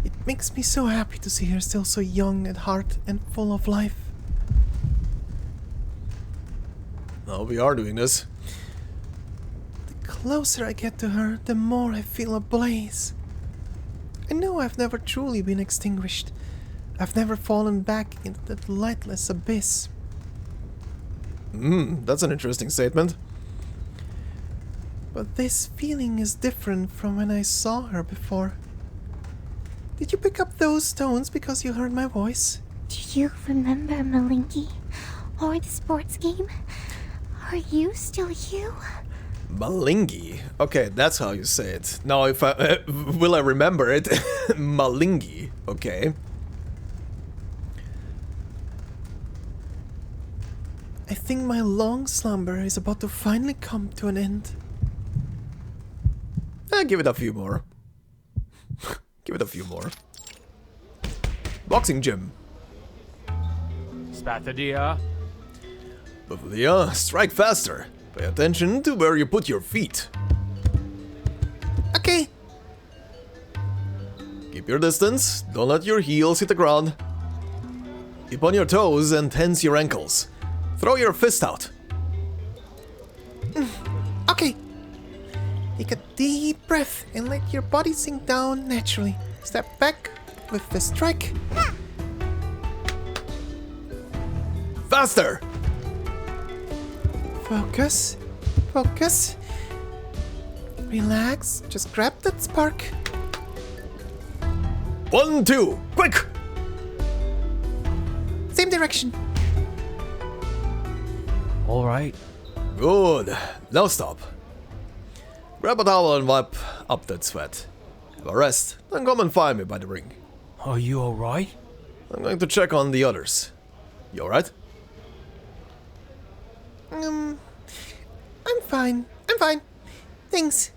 It makes me so happy to see her still so young at heart and full of life. Oh, we are doing this. The closer I get to her, the more I feel ablaze. I know I've never truly been extinguished. I've never fallen back into that lightless abyss. That's an interesting statement. But this feeling is different from when I saw her before. Did you pick up those stones because you heard my voice? Do you remember Malinki? Or the sports game? Are you still you? Malingi. Okay, that's how you say it. Now, if I will I remember it? Malingi. Okay. I think my long slumber is about to finally come to an end. Give it a few more. Give it a few more. Boxing gym. Spathodea. Spathodea, strike faster. Pay attention to where you put your feet. Okay. Keep your distance. Don't let your heels hit the ground. Keep on your toes and tense your ankles. Throw your fist out. Okay. Take a deep breath and let your body sink down naturally. Step back with the strike. Faster! Focus. Focus. Relax. Just grab that spark. 1, 2, quick! Same direction. All right. Good. Now stop. Grab a towel and wipe up that sweat. Have a rest, then come and find me by the ring. Are you all right? I'm going to check on the others. You alright? I'm fine. I'm fine. Thanks.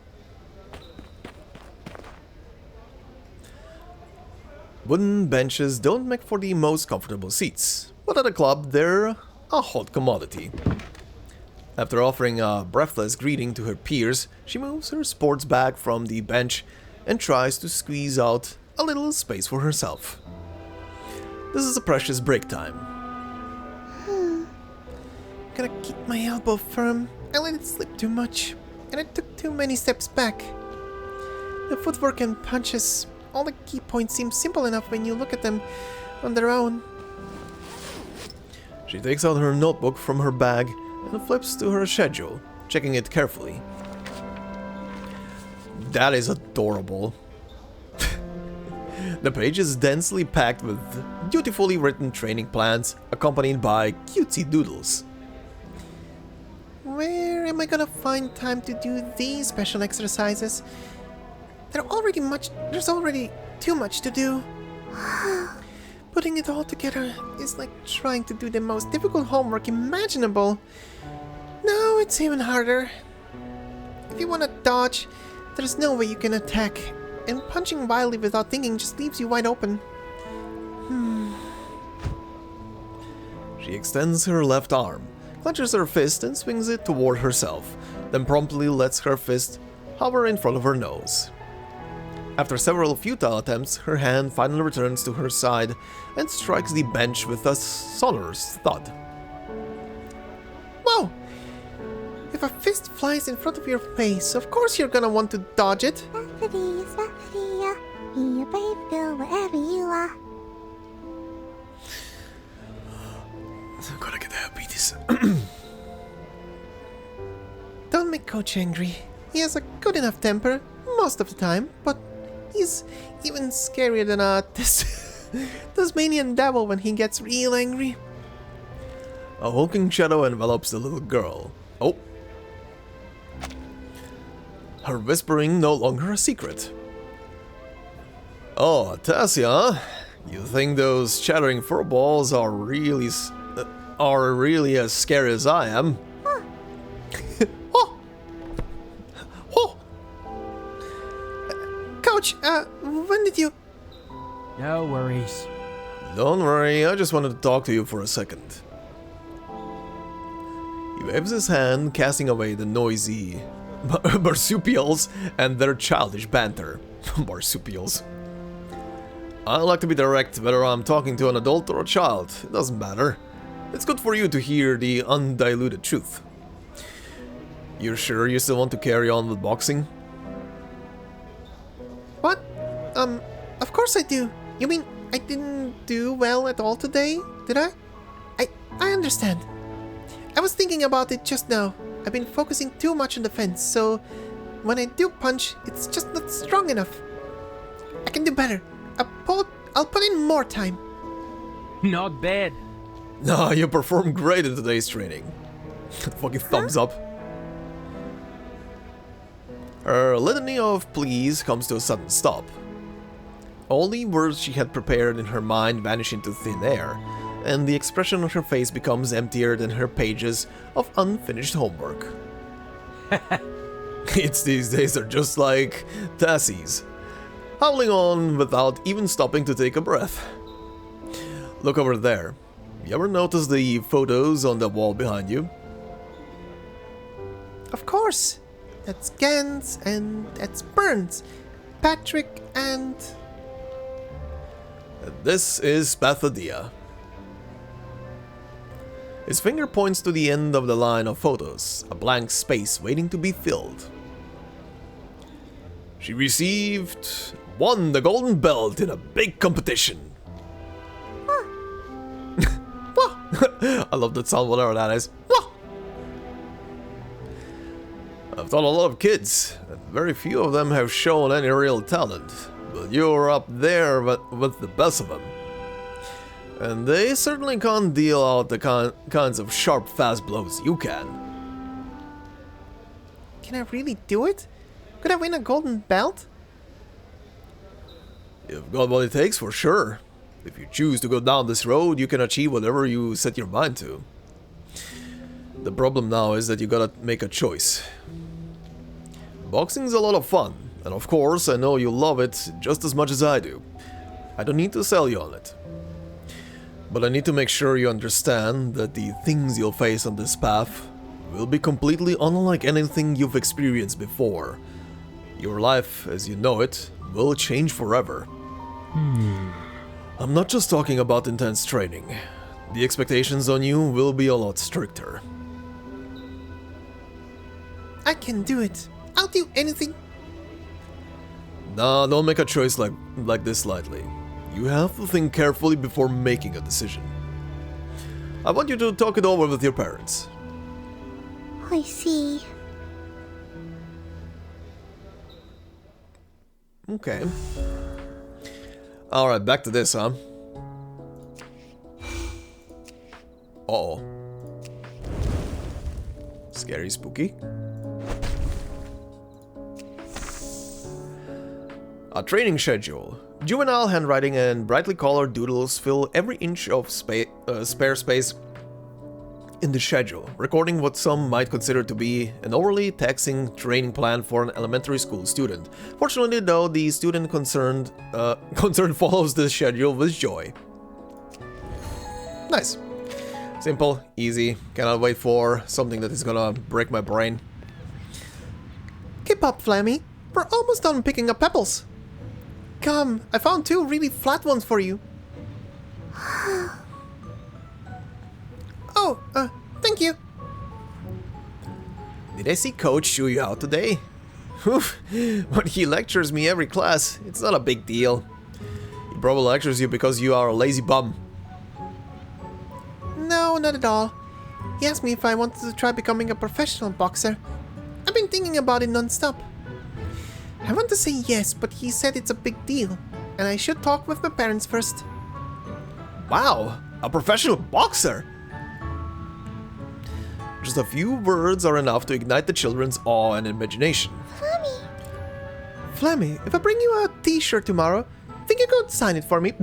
Wooden benches don't make for the most comfortable seats, but at a club they're a hot commodity. After offering a breathless greeting to her peers, she moves her sports bag from the bench and tries to squeeze out a little space for herself. This is a precious break time. Gotta keep my elbow firm. I let it slip too much, and I took too many steps back. The footwork and punches, all the key points seem simple enough when you look at them on their own. She takes out her notebook from her bag and flips to her schedule, checking it carefully. That is adorable. The page is densely packed with beautifully written training plans, accompanied by cutesy doodles. where am I gonna find time to do these special exercises? There's already too much to do. Putting it all together is like trying to do the most difficult homework imaginable. No, it's even harder. If you want to dodge, there's no way you can attack, and punching wildly without thinking just leaves you wide open. She extends her left arm, clutches her fist and swings it toward herself, then promptly lets her fist hover in front of her nose. After several futile attempts, her hand finally returns to her side and strikes the bench with a sonorous thud. Whoa! If a fist flies in front of your face, of course you're gonna want to dodge it. Spathodea, Spathodea, be a brave girl wherever you are. I'm gonna get diabetes. Don't make Coach angry. He has a good enough temper most of the time, but he's even scarier than a Tasmanian devil when he gets real angry. A hulking shadow envelops the little girl. Oh. Her whispering no longer a secret. Oh, Tassia, you think those chattering furballs are really as scary as I am? Oh! Oh! Coach, when did you... No worries. Don't worry, I just wanted to talk to you for a second. He waves his hand, casting away the noisy marsupials and their childish banter. Marsupials. I like to be direct, whether I'm talking to an adult or a child, it doesn't matter. It's good for you to hear the undiluted truth. You're sure you still want to carry on with boxing? What? Of course I do. You mean I didn't do well at all today, did I? I understand. I was thinking about it just now. I've been focusing too much on defense, so when I do punch, it's just not strong enough. I can do better. I'll put in more time. Not bad. Nah, you performed great in today's training. Fucking thumbs up. Her litany of pleas comes to a sudden stop. All the words she had prepared in her mind vanish into thin air, and the expression on her face becomes emptier than her pages of unfinished homework. Kids these days are just like Tassies, howling on without even stopping to take a breath. Look over there. You ever notice the photos on the wall behind you? Of course. That's Gans and that's Burns, Patrick and... This is Spathodea. His finger points to the end of the line of photos, a blank space waiting to be filled. She won the golden belt in a big competition. I love that sound, whatever that is. I've taught a lot of kids, and very few of them have shown any real talent, but you're up there with the best of them. And they certainly can't deal out the kinds of sharp, fast blows you can. Can I really do it? Could I win a golden belt? You've got what it takes for sure. If you choose to go down this road, you can achieve whatever you set your mind to. The problem now is that you gotta make a choice. Boxing's a lot of fun, and of course I know you love it just as much as I do. I don't need to sell you on it. But I need to make sure you understand that the things you'll face on this path will be completely unlike anything you've experienced before. Your life, as you know it, will change forever. I'm not just talking about intense training. The expectations on you will be a lot stricter. I can do it. I'll do anything. Nah, don't make a choice like this lightly. You have to think carefully before making a decision. I want you to talk it over with your parents. I see. Okay. Alright, back to this, huh? Uh-oh. Scary spooky. A training schedule. Juvenile handwriting and brightly colored doodles fill every inch of spare space in the schedule, recording what some might consider to be an overly taxing training plan for an elementary school student. Fortunately, though, the student concerned follows the schedule with joy. Nice. Simple, easy, cannot wait for something that is gonna break my brain. Keep up, Flammy. We're almost done picking up pebbles. Come, I found 2 really flat ones for you. Oh, thank you. Did I see Coach chew you out today? Oof, but he lectures me every class. It's not a big deal. He probably lectures you because you are a lazy bum. No, not at all. He asked me if I wanted to try becoming a professional boxer. I've been thinking about it non-stop. I want to say yes, but he said it's a big deal, and I should talk with my parents first. Wow, a professional boxer! Just a few words are enough to ignite the children's awe and imagination. Flammy! Flammy, if I bring you a t-shirt tomorrow, think you could sign it for me?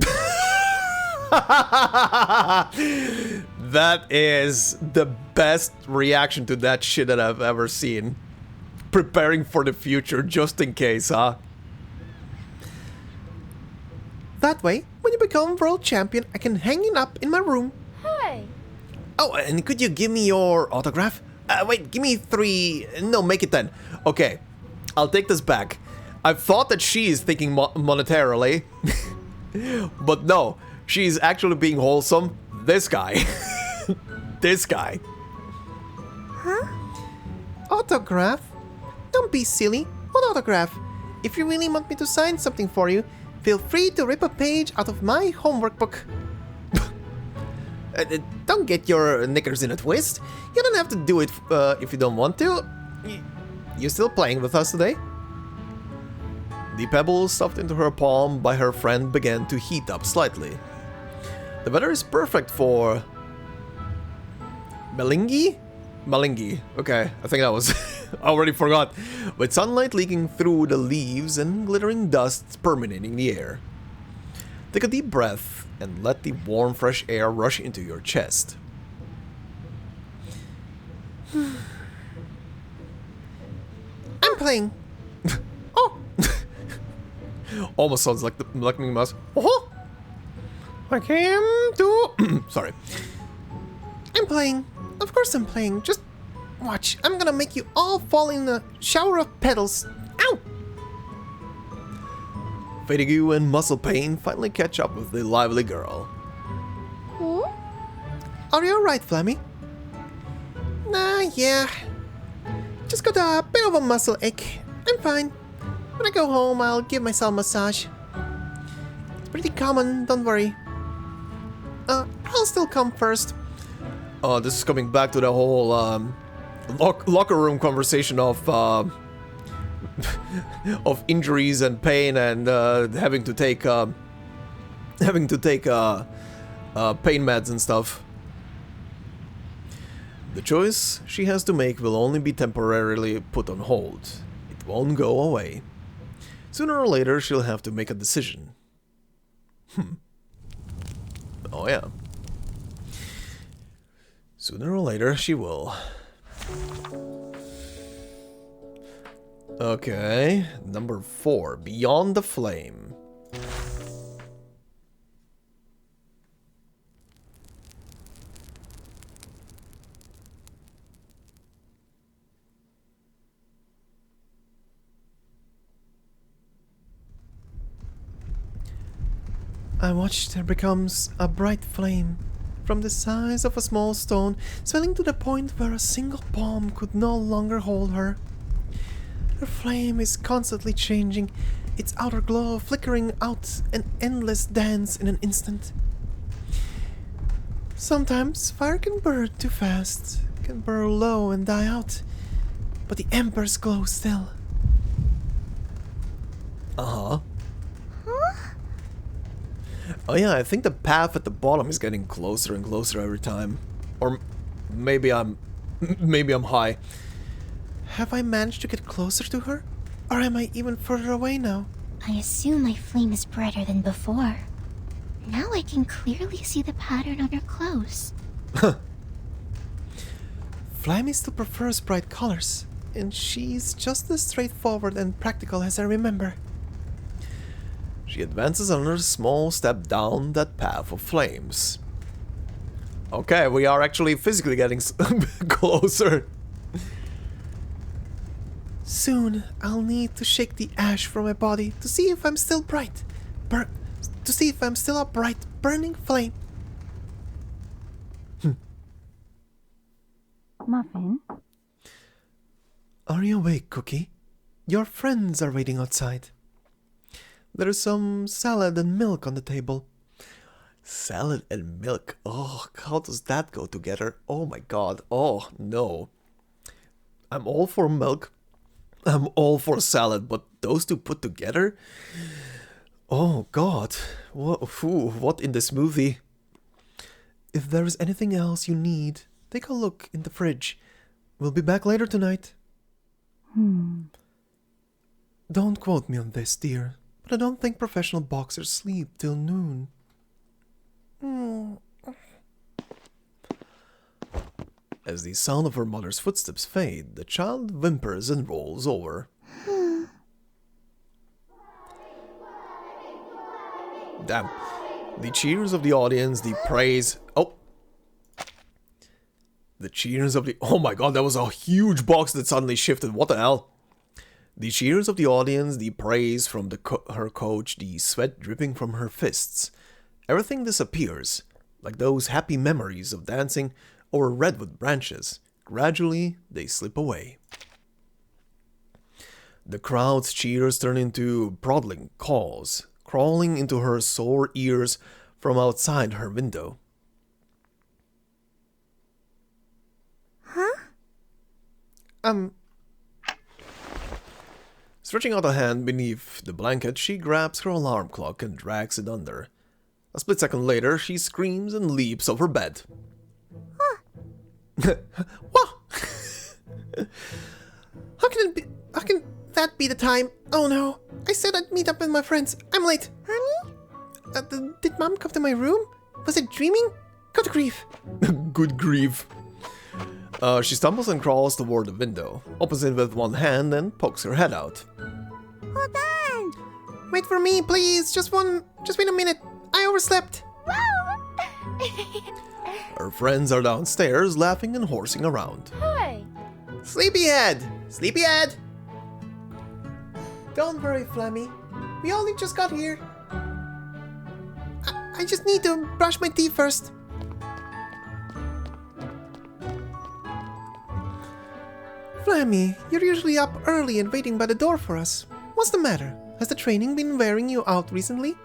That is the best reaction to that shit that I've ever seen. Preparing for the future just in case, huh? That way, when you become world champion, I can hang it up in my room. Hi! Oh, and could you give me your autograph? Wait, give me 3... No, make it 10. Okay, I'll take this back. I thought that she is thinking monetarily. But no, she's actually being wholesome. This guy. This guy. Huh? Autograph? Don't be silly. What autograph? If you really want me to sign something for you, feel free to rip a page out of my homework book. Don't get your knickers in a twist. You don't have to do it if you don't want to. You still playing with us today? The pebbles stuffed into her palm by her friend began to heat up slightly. The weather is perfect for... Malingi? Malingi. Okay, I think that was... I already forgot. With sunlight leaking through the leaves and glittering dust permeating the air. Take a deep breath and let the warm, fresh air rush into your chest. I'm playing. Oh! Almost sounds like the Mickey Mouse. Oh! I came to... Sorry. I'm playing. Of course I'm playing. Just watch. I'm gonna make you all fall in a shower of petals. Ow! Fatigue and muscle pain finally catch up with the lively girl. Hmm? Are you alright, Flammy? Nah, yeah. Just got a bit of a muscle ache. I'm fine. When I go home, I'll give myself a massage. It's pretty common, don't worry. I'll still come first. This is coming back to the whole locker room conversation of of injuries and pain and having to take pain meds and stuff. The choice she has to make will only be temporarily put on hold. It won't go away. Sooner or later, she'll have to make a decision. Oh yeah. Sooner or later, she will. Okay, number 4, Beyond the Flame. I watched her becomes a bright flame, from the size of a small stone, swelling to the point where a single palm could no longer hold her. Her flame is constantly changing, its outer glow flickering out an endless dance in an instant. Sometimes fire can burn too fast, can burn low and die out, but the embers glow still. Uh-huh. Oh yeah, I think the path at the bottom is getting closer and closer every time. Or maybe I'm Maybe I'm high. Have I managed to get closer to her? Or am I even further away now? I assume my flame is brighter than before. Now I can clearly see the pattern on her clothes. Flammy still prefers bright colors, and she's just as straightforward and practical as I remember. She advances another small step down that path of flames. Okay, we are actually physically getting closer. Soon, I'll need to shake the ash from my body to see if I'm still bright. To see if I'm still a bright, burning flame. Muffin? Are you awake, Cookie? Your friends are waiting outside. There's some salad and milk on the table. Salad and milk. Oh, how does that go together? Oh my god. Oh, no. I'm all for milk. I'm all for salad, but those two put together? Oh god. What in this movie? If there is anything else you need, take a look in the fridge. We'll be back later tonight. Don't quote me on this, dear, but I don't think professional boxers sleep till noon. As the sound of her mother's footsteps fade, the child whimpers and rolls over. Damn. The cheers of the audience, the praise... Oh! The cheers of the... Oh my god, that was a huge box that suddenly shifted. What the hell? The cheers of the audience, the praise from her coach, the sweat dripping from her fists. Everything disappears, like those happy memories of dancing over redwood branches. Gradually, they slip away. The crowd's cheers turn into prodling calls, crawling into her sore ears from outside her window. Stretching out a hand beneath the blanket, she grabs her alarm clock and drags it under. A split second later, she screams and leaps over bed. What? How can that be the time? Oh no, I said I'd meet up with my friends. I'm late. Honey? Did Mom come to my room? Was I dreaming? Good grief. Good grief. She stumbles and crawls toward the window, opens it with one hand and pokes her head out. Hold on! Wait for me, please. Just wait a minute. I overslept. Her friends are downstairs, laughing and horsing around. Hi! Sleepyhead! Sleepyhead! Don't worry, Flammy. We only just got here. I just need to brush my teeth first. Flammy, you're usually up early and waiting by the door for us. What's the matter? Has the training been wearing you out recently?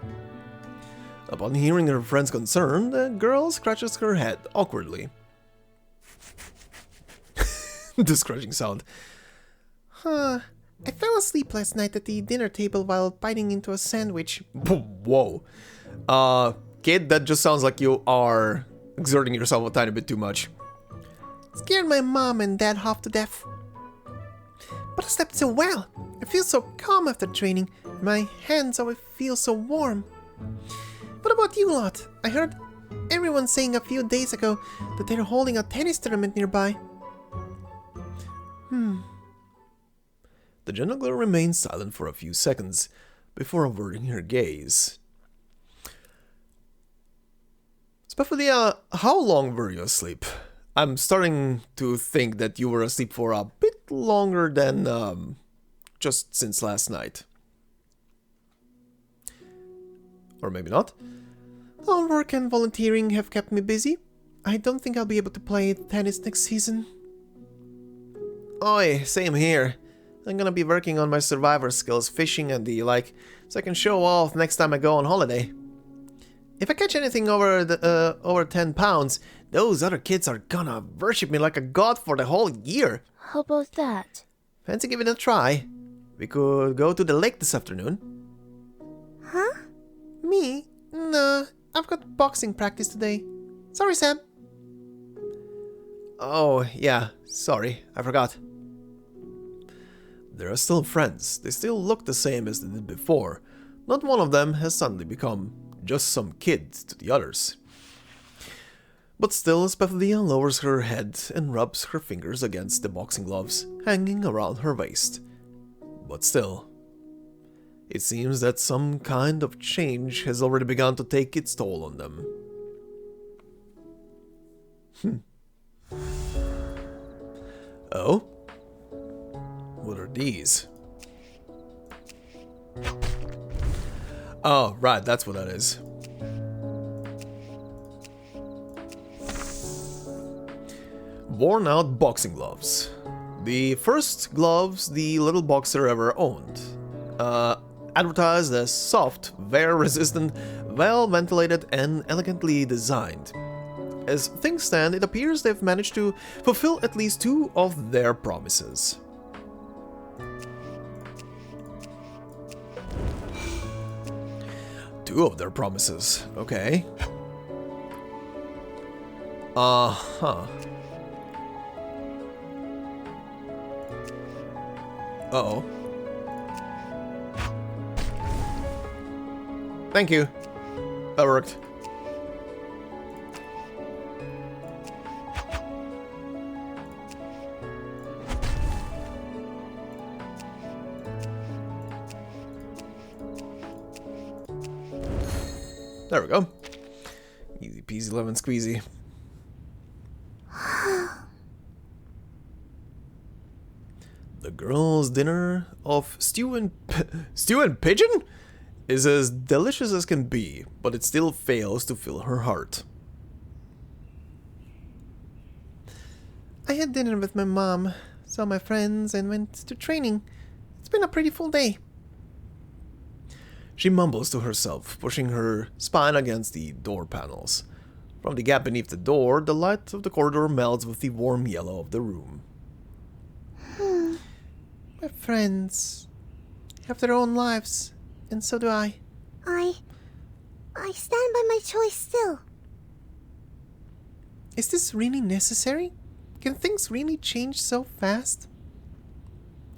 Upon hearing her friend's concern, the girl scratches her head awkwardly. The scratching sound. I fell asleep last night at the dinner table while biting into a sandwich. Whoa. Kid, that just sounds like you are exerting yourself a tiny bit too much. Scared my mom and dad half to death. But I slept so well. I feel so calm after training. My hands always feel so warm. What about you lot? I heard everyone saying a few days ago that they're holding a tennis tournament nearby. The gentle girl remains silent for a few seconds before averting her gaze. Spathodea, how long were you asleep? I'm starting to think that you were asleep for a bit longer than just since last night. Or maybe not. All work and volunteering have kept me busy. I don't think I'll be able to play tennis next season. Oi, same here. I'm gonna be working on my survivor skills, fishing and the like, so I can show off next time I go on holiday. If I catch anything over 10 pounds, those other kids are gonna worship me like a god for the whole year. How about that? Fancy giving it a try? We could go to the lake this afternoon. Huh? Me? Nah, I've got boxing practice today. Sorry, Sam. Oh, yeah, sorry, I forgot. They are still friends. They still look the same as they did before. Not one of them has suddenly become just some kid to the others. But still, Spathodea lowers her head and rubs her fingers against the boxing gloves hanging around her waist. But still, it seems that some kind of change has already begun to take its toll on them. Oh? What are these? Oh, right, that's what that is. Worn out boxing gloves. The first gloves the little boxer ever owned. Advertised as soft, wear-resistant, well-ventilated, and elegantly designed. As things stand, it appears they've managed to fulfill at least 2 of their promises. Two of their promises, okay. Uh-huh. Uh-oh. Thank you. That worked. There we go. Easy peasy lemon squeezy. The girl's dinner of stew and pigeon is as delicious as can be, but it still fails to fill her heart. I had dinner with my mom, saw my friends, and went to training. It's been a pretty full day. She mumbles to herself, pushing her spine against the door panels. From the gap beneath the door, the light of the corridor melds with the warm yellow of the room. My friends have their own lives, and so do I. I stand by my choice still. Is this really necessary? Can things really change so fast?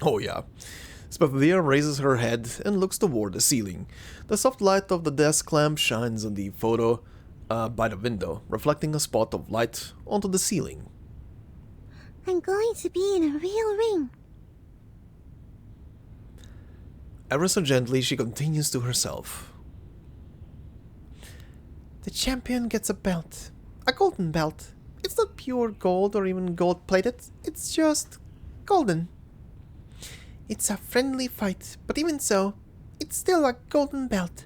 Oh yeah. Spathodea raises her head and looks toward the ceiling. The soft light of the desk lamp shines on the photo by the window, reflecting a spot of light onto the ceiling. I'm going to be in a real ring. Ever so gently, she continues to herself. The champion gets a belt. A golden belt. It's not pure gold or even gold-plated. It's just golden. It's a friendly fight, but even so, it's still a golden belt.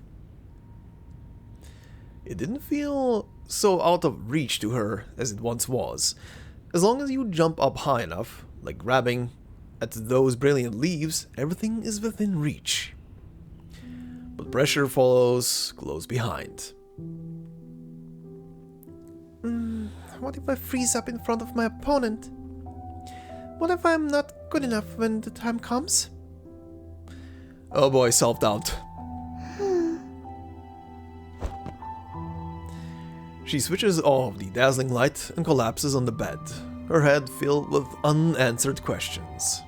It didn't feel so out of reach to her as it once was. As long as you jump up high enough, like grabbing at those brilliant leaves, everything is within reach. But pressure follows close behind. What if I freeze up in front of my opponent? What if I'm not good enough when the time comes? Oh boy, self-doubt. She switches off the dazzling light and collapses on the bed, her head filled with unanswered questions.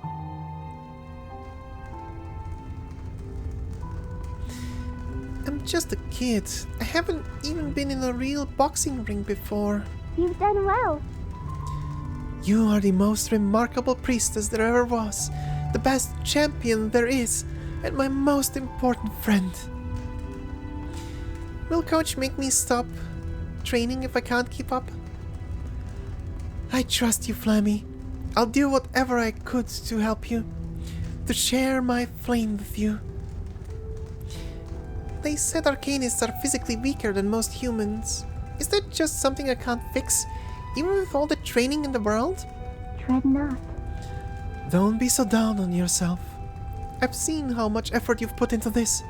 I'm just a kid. I haven't even been in a real boxing ring before. You've done well. You are the most remarkable priestess there ever was, the best champion there is, and my most important friend. Will Coach make me stop training if I can't keep up? I trust you, Flammy. I'll do whatever I could to help you, to share my flame with you. They said Arcanists are physically weaker than most humans. Is that just something I can't fix, even with all the training in the world? Dread not. Don't be so down on yourself. I've seen how much effort you've put into this.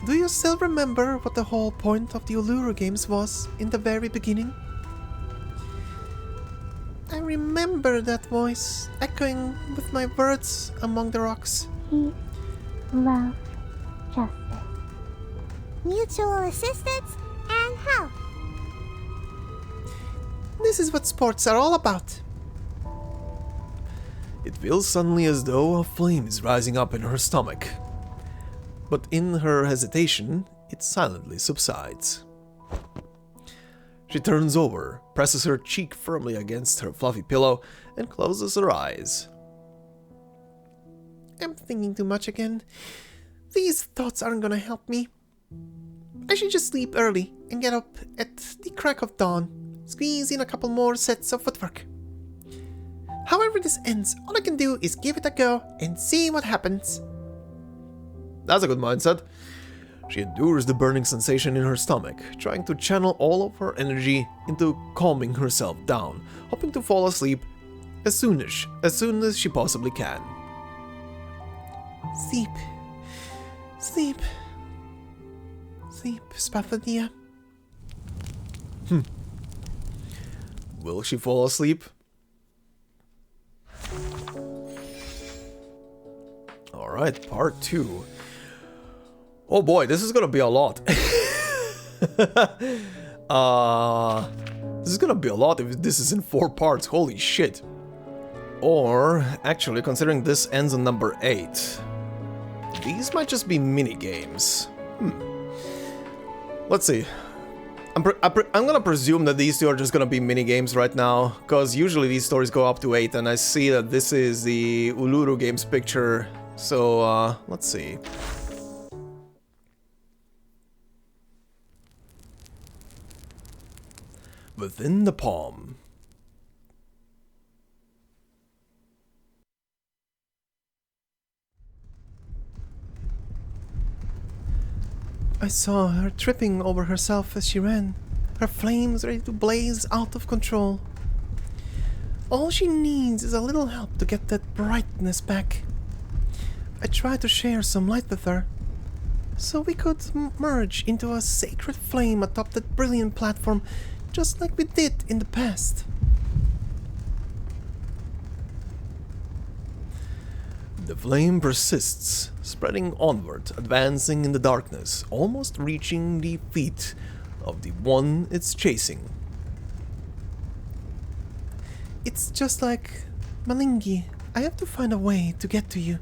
Do you still remember what the whole point of the Uluru games was in the very beginning? I remember that voice echoing with my words among the rocks. Peace, love, justice. Mutual assistance and help. This is what sports are all about. feels suddenly as though a flame is rising up in her stomach. But in her hesitation, it silently subsides. She turns over, presses her cheek firmly against her fluffy pillow, and closes her eyes. I'm thinking too much again. These thoughts aren't gonna help me. I should just sleep early and get up at the crack of dawn, squeeze in a couple more sets of footwork. However this ends, all I can do is give it a go and see what happens. That's a good mindset. She endures the burning sensation in her stomach, trying to channel all of her energy into calming herself down, hoping to fall asleep as soon as she possibly can. Sleep. Sleep. Sleep, Spathodea. Will she fall asleep? Alright, part 2. Oh boy, this is gonna be a lot. This is gonna be a lot if this is in 4 parts, holy shit. Or, actually, considering this ends on number 8, these might just be mini-games. Let's see. I'm gonna presume that these two are just gonna be mini-games right now, because usually these stories go up to 8, and I see that this is the Uluru Games picture, so, let's see. Within the palm. I saw her tripping over herself as she ran, her flames ready to blaze out of control. All she needs is a little help to get that brightness back. I tried to share some light with her, so we could merge into a sacred flame atop that brilliant platform, just like we did in the past. The flame persists, spreading onward, advancing in the darkness, almost reaching the feet of the one it's chasing. It's just like Malingi. I have to find a way to get to you.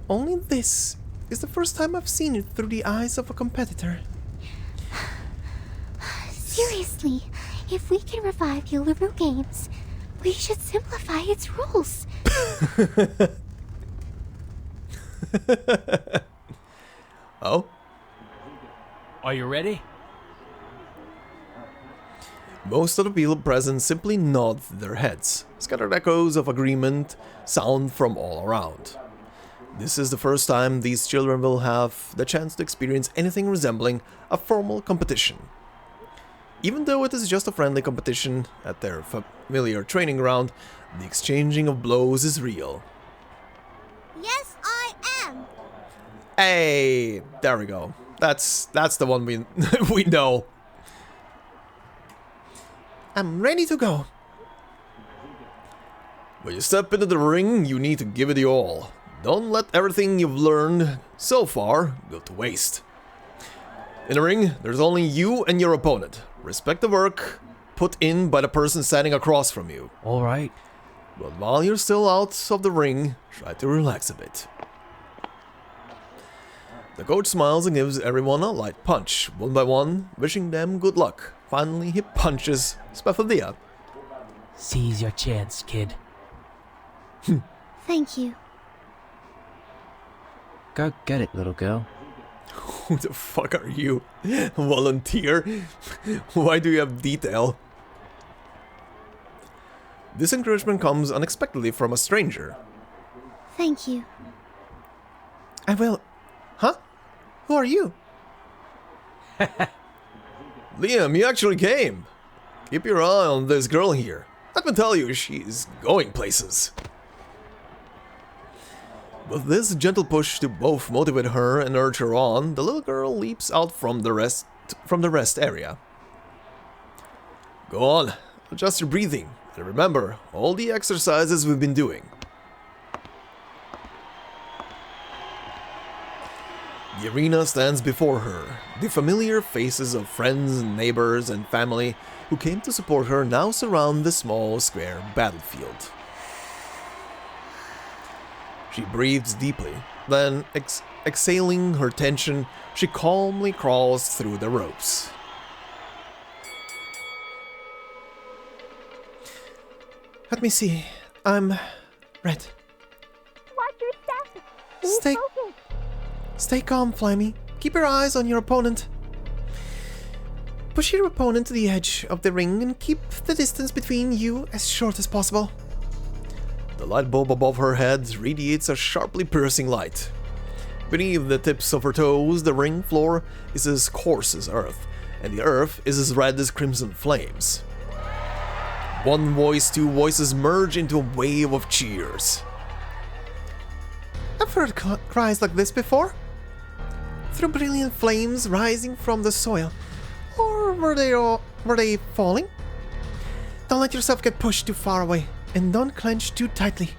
Only this is the first time I've seen it through the eyes of a competitor. Seriously, if we can revive the Uluru Games, we should simplify its rules. Oh? Are you ready? Most of the people present simply nod their heads. Scattered echoes of agreement sound from all around. This is the first time these children will have the chance to experience anything resembling a formal competition. Even though it is just a friendly competition at their familiar training ground, the exchanging of blows is real. Yes, I am. Hey, there we go. That's the one we we know. I'm ready to go. When you step into the ring, you need to give it your all. Don't let everything you've learned so far go to waste. In the ring, there's only you and your opponent. Respect the work put in by the person standing across from you. All right. But while you're still out of the ring, try to relax a bit. The coach smiles and gives everyone a light punch, one by one, wishing them good luck. Finally, he punches Spathodea. Seize your chance, kid. Thank you. Go get it, little girl. Who the fuck are you? Volunteer? Why do you have detail? This encouragement comes unexpectedly from a stranger. Thank you. I will. Huh? Who are you? Liam, you actually came. Keep your eye on this girl here. Let me tell you, she's going places. With this gentle push to both motivate her and urge her on, the little girl leaps out from the rest area. Go on, adjust your breathing, and remember all the exercises we've been doing. The arena stands before her. The familiar faces of friends, neighbors, and family who came to support her now surround the small square battlefield. She breathes deeply, then exhaling her tension, she calmly crawls through the ropes. Let me see. I'm red. Watch your step. Stay- Focused. Stay calm, Flammy. Keep your eyes on your opponent. Push your opponent to the edge of the ring and keep the distance between you as short as possible. The light bulb above her head radiates a sharply piercing light. Beneath the tips of her toes, the ring floor is as coarse as earth, and the earth is as red as crimson flames. One voice, two voices merge into a wave of cheers. I've heard cries like this before. Through brilliant flames rising from the soil. Or were they falling? Don't let yourself get pushed too far away, and don't clench too tightly.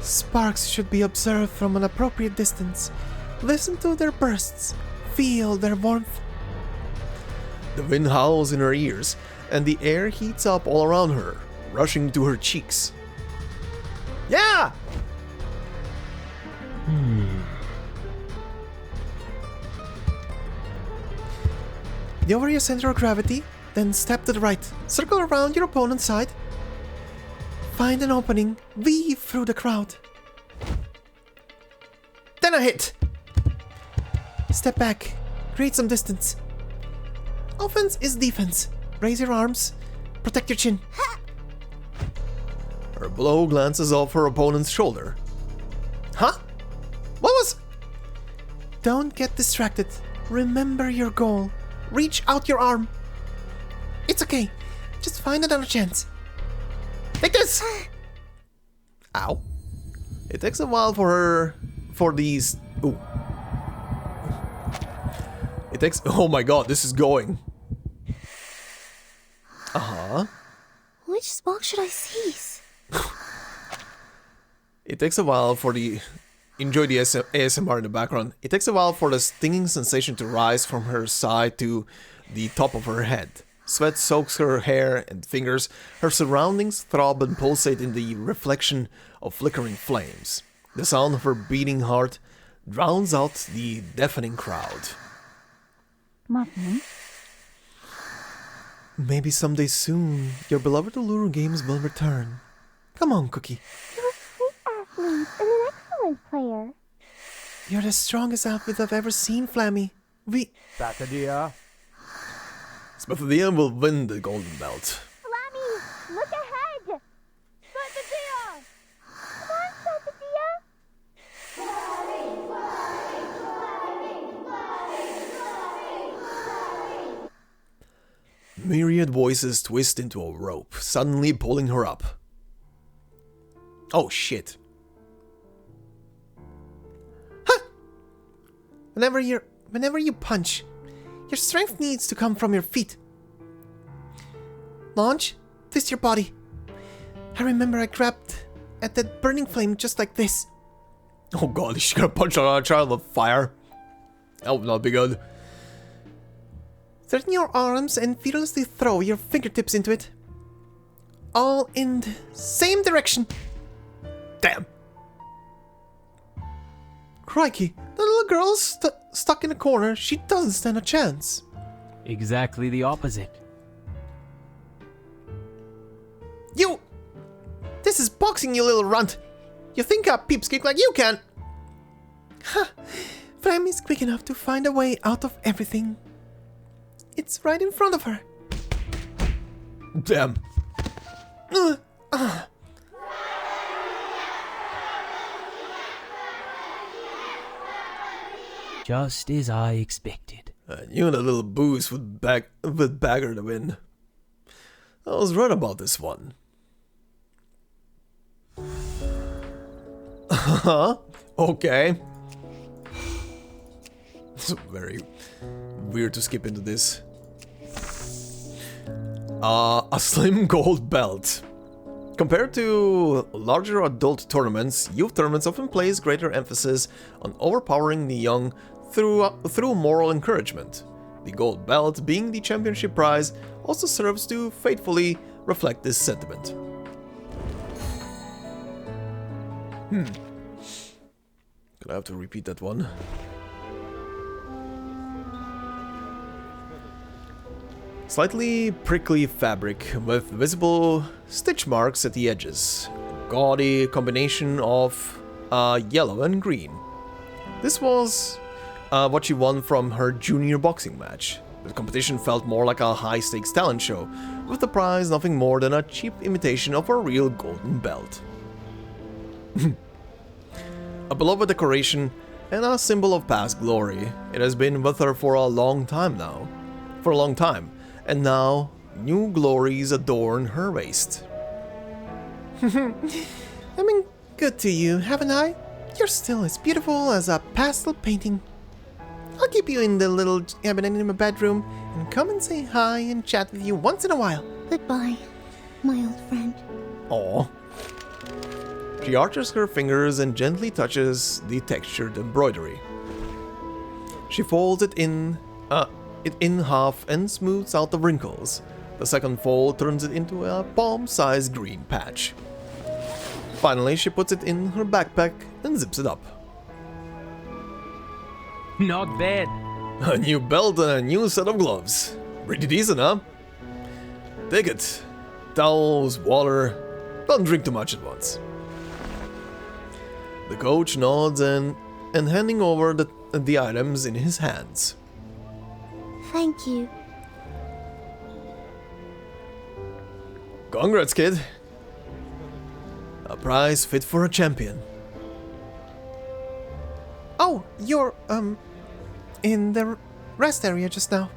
Sparks should be observed from an appropriate distance. Listen to their bursts. Feel their warmth. The wind howls in her ears, and the air heats up all around her, rushing to her cheeks. Yeah! Over your center of gravity, then step to the right. Circle around your opponent's side. Find an opening, weave through the crowd. Then a hit! Step back, create some distance. Offense is defense. Raise your arms, protect your chin. Her blow glances off her opponent's shoulder. Huh? What was... Don't get distracted. Remember your goal. Reach out your arm. It's okay. Just find another chance. Take this! Ow. It takes a while for these... Ooh. It takes... Oh my god, this is going. Uh-huh. Which spot should I seize? It takes a while for the... Enjoy the ASMR in the background. It takes a while for the stinging sensation to rise from her side to the top of her head. Sweat soaks her hair and fingers. Her surroundings throb and pulsate in the reflection of flickering flames. The sound of her beating heart drowns out the deafening crowd. Muffin? Maybe someday soon, your beloved Uluru games will return. Come on, Cookie. You're a great athlete and an excellent player. You're the strongest outfit I've ever seen, Flammy. Spathodea. Spathodea will win the golden belt. Flammy, look ahead! Spathodea! Come on, Spathodea! Myriad voices twist into a rope, suddenly pulling her up. Oh shit. Huh! Whenever you punch, your strength needs to come from your feet. Launch, twist your body. I remember I grabbed at that burning flame just like this. Oh god, she's gonna punch another child with fire. That would not be good. Threaten your arms and fearlessly throw your fingertips into it. All in the same direction. Damn. Crikey, the little girl's stuck in a corner. She doesn't stand a chance. Exactly the opposite. You! This is boxing, you little runt. You think a peepskeek like you can? Ha! Flammy's quick enough to find a way out of everything. It's right in front of her. Damn. Just as I expected. I knew that little boost would bagger the win. I was right about this one. Okay. It's very weird to skip into this. A slim gold belt. Compared to larger adult tournaments, youth tournaments often place greater emphasis on overpowering the young through moral encouragement. The gold belt, being the championship prize, also serves to faithfully reflect this sentiment. Gonna have to repeat that one. Slightly prickly fabric with visible stitch marks at the edges. Gaudy combination of yellow and green. This was what she won from her junior boxing match. The competition felt more like a high-stakes talent show, with the prize nothing more than a cheap imitation of a real golden belt. A beloved decoration and a symbol of past glory, it has been with her for a long time now. And now, new glories adorn her waist. I've been good to you, haven't I? You're still as beautiful as a pastel painting. I'll keep you in the little cabinet in my bedroom and come and say hi and chat with you once in a while. Goodbye, my old friend. Aww. She arches her fingers and gently touches the textured embroidery. She folds it in half and smooths out the wrinkles. The second fold turns it into a palm-sized green patch. Finally, she puts it in her backpack and zips it up. Not bad. A new belt and a new set of gloves. Pretty decent, huh? Take it. Towels, water. Don't drink too much at once. The coach nods and handing over the items in his hands. Thank you. Congrats, kid. A prize fit for a champion. Oh, you're, in the rest area just now.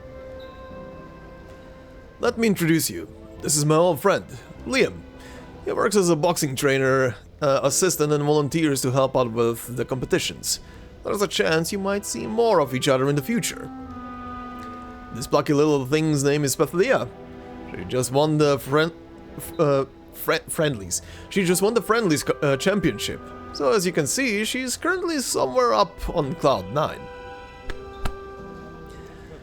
Let me introduce you. This is my old friend, Liam. He works as a boxing trainer, assistant, and volunteers to help out with the competitions. There's a chance you might see more of each other in the future. This plucky little thing's name is Spathodea. She just won the friendlies. She just won the friendlies championship. So as you can see, she's currently somewhere up on cloud 9.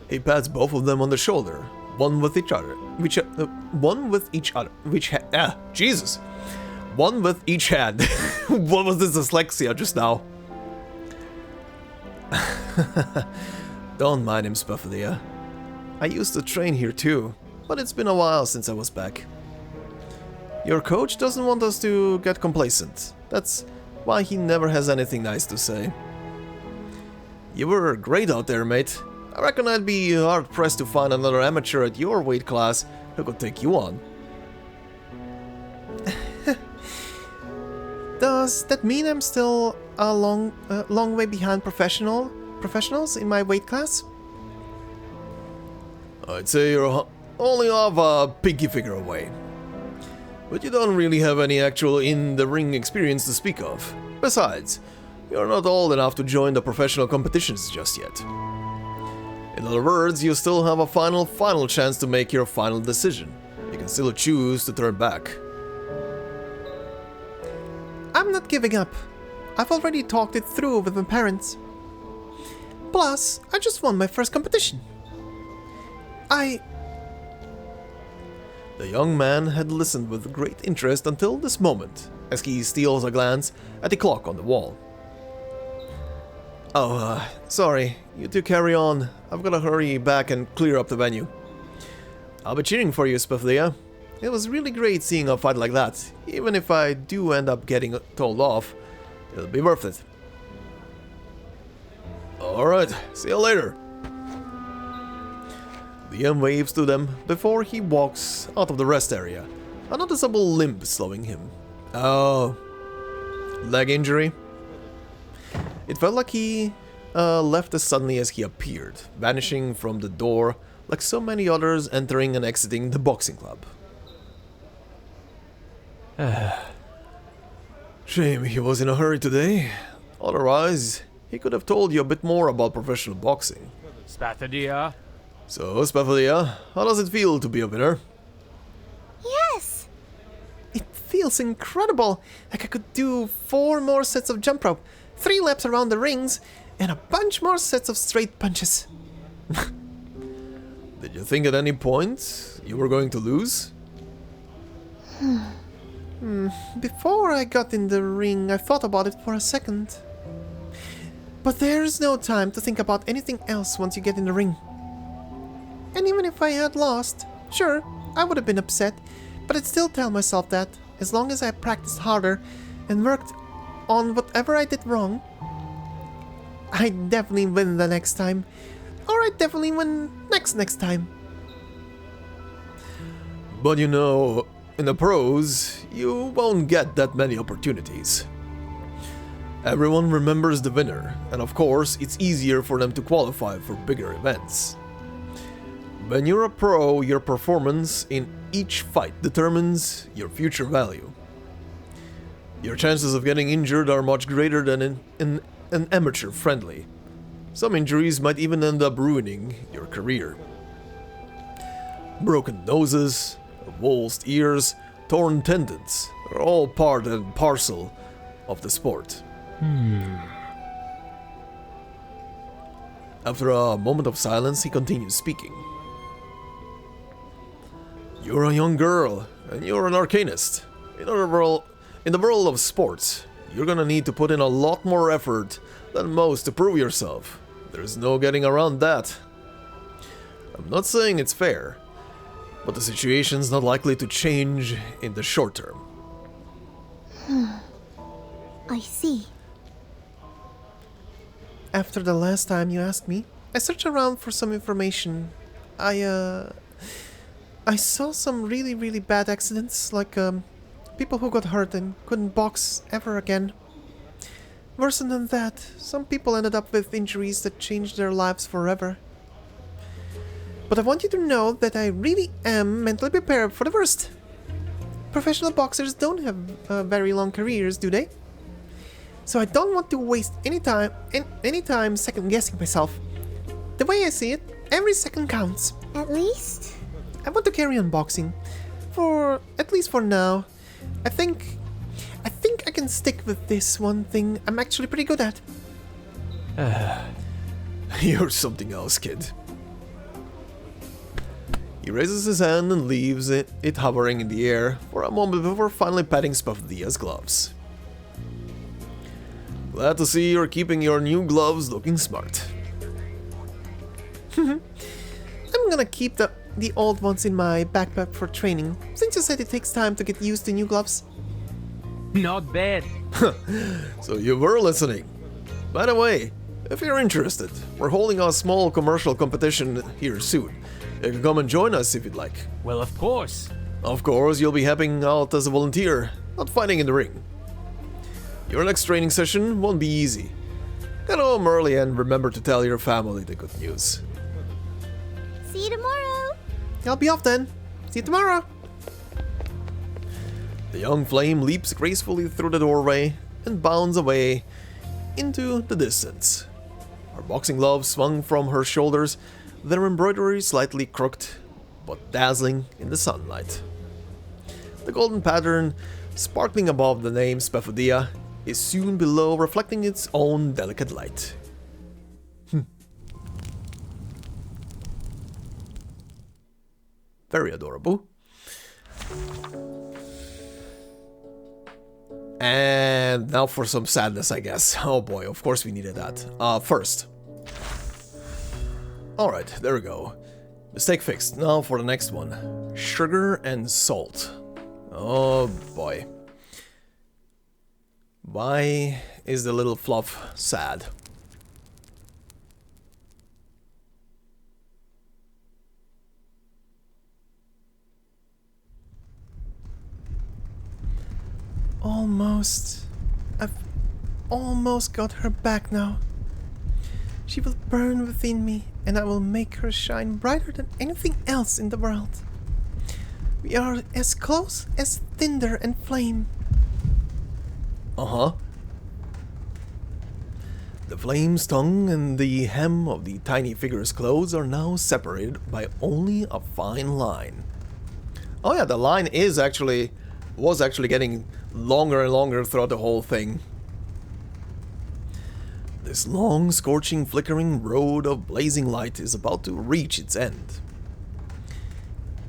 He pats both of them on the shoulder, one with each other, one with each hand. What was this dyslexia just now? Don't mind him, Spathodea. I used to train here too, but it's been a while since I was back. Your coach doesn't want us to get complacent. That's why he never has anything nice to say. You were great out there, mate. I reckon I'd be hard-pressed to find another amateur at your weight class who could take you on. Does that mean I'm still a long way behind professionals in my weight class? I'd say you're only off a pinky figure away. But you don't really have any actual in-the-ring experience to speak of. Besides, you're not old enough to join the professional competitions just yet. In other words, you still have a final chance to make your final decision. You can still choose to turn back. I'm not giving up. I've already talked it through with my parents. Plus, I just won my first competition. The young man had listened with great interest until this moment, as he steals a glance at the clock on the wall. Oh, sorry. You two carry on. I've gotta hurry back and clear up the venue. I'll be cheering for you, Spathodea. It was really great seeing a fight like that. Even if I do end up getting told off, it'll be worth it. Alright, see you later. Liam waves to them before he walks out of the rest area, a noticeable limp slowing him. Oh, leg injury? It felt like he left as suddenly as he appeared, vanishing from the door like so many others entering and exiting the boxing club. Shame he was in a hurry today. Otherwise, he could have told you a bit more about professional boxing. Spathodea. So, Spathodea, how does it feel to be a winner? Yes! It feels incredible. Like I could do 4 more sets of jump rope, 3 laps around the rings, and a bunch more sets of straight punches. Did you think at any point you were going to lose? Before I got in the ring, I thought about it for a second. But there's no time to think about anything else once you get in the ring. And even if I had lost, sure, I would have been upset, but I'd still tell myself that, as long as I practiced harder and worked on whatever I did wrong, I'd definitely win the next time. Or I'd definitely win next time. But you know, in the pros, you won't get that many opportunities. Everyone remembers the winner, and of course, it's easier for them to qualify for bigger events. When you're a pro, your performance in each fight determines your future value. Your chances of getting injured are much greater than in an amateur friendly. Some injuries might even end up ruining your career. Broken noses, avulsed ears, torn tendons are all part and parcel of the sport. After a moment of silence, he continues speaking. You're a young girl, and you're an Arcanist. In the world of sports, you're gonna need to put in a lot more effort than most to prove yourself. There's no getting around that. I'm not saying it's fair, but the situation's not likely to change in the short term. I see. After the last time you asked me, I searched around for some information. I saw some really bad accidents, like people who got hurt and couldn't box ever again. Worse than that, some people ended up with injuries that changed their lives forever. But I want you to know that I really am mentally prepared for the worst. Professional boxers don't have very long careers, do they? So I don't want to waste any time second-guessing myself. The way I see it, every second counts. At least? I want to carry on boxing. At least for now. I think I can stick with this one thing I'm actually pretty good at. You're something else, kid. He raises his hand and leaves it hovering in the air for a moment before finally patting Spathodea's gloves. Glad to see you're keeping your new gloves looking smart. I'm gonna keep the old ones in my backpack for training, since you said it takes time to get used to new gloves. Not bad. So you were listening. By the way, if you're interested, we're holding a small commercial competition here soon. You can come and join us if you'd like. Well, of course. Of course, you'll be helping out as a volunteer, not fighting in the ring. Your next training session won't be easy. Get home early and remember to tell your family the good news. See you tomorrow. I'll be off then. See you tomorrow. The young flame leaps gracefully through the doorway and bounds away into the distance. Her boxing gloves swung from her shoulders, their embroidery slightly crooked, but dazzling in the sunlight. The golden pattern, sparkling above the name Spathodea, is soon below, reflecting its own delicate light. Very adorable. And now for some sadness, I guess. Oh boy, of course we needed that. First. Alright, there we go. Mistake fixed. Now for the next one. Sugar and salt. Oh boy. Why is the little fluff sad? Almost. I've almost got her back now. She will burn within me, and I will make her shine brighter than anything else in the world. We are as close as tinder and flame. Uh-huh. The flame's tongue and the hem of the tiny figure's clothes are now separated by only a fine line. Oh yeah, the line was actually getting longer and longer throughout the whole thing. This long, scorching, flickering road of blazing light is about to reach its end.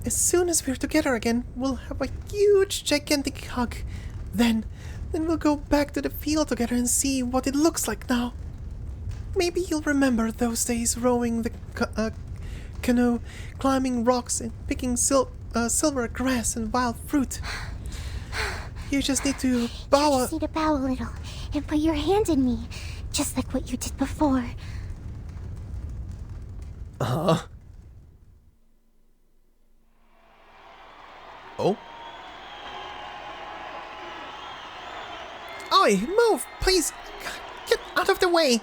As soon as we're together again, we'll have a huge, gigantic hug. Then we'll go back to the field together and see what it looks like now. Maybe you'll remember those days rowing the canoe, climbing rocks and picking silver grass and wild fruit. You just need to bow You just need to bow a little and put your hand in me, just like what you did before. Uh-huh. Oh? Oi, move, please! Get out of the way!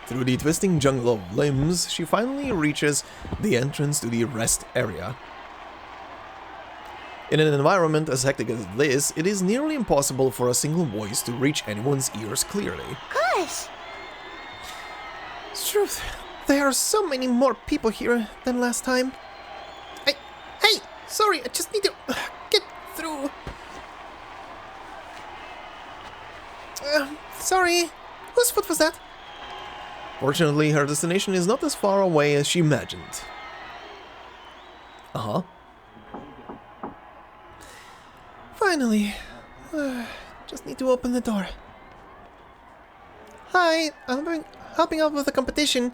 Through the twisting jungle of limbs, she finally reaches the entrance to the rest area. In an environment as hectic as this, it is nearly impossible for a single voice to reach anyone's ears clearly. Gosh! Truth, there are so many more people here than last time. Hey! Sorry, I just need to get through. Sorry. Whose foot was that? Fortunately, her destination is not as far away as she imagined. Uh-huh. Finally. Just need to open the door. Hi, I'm helping out with the competition.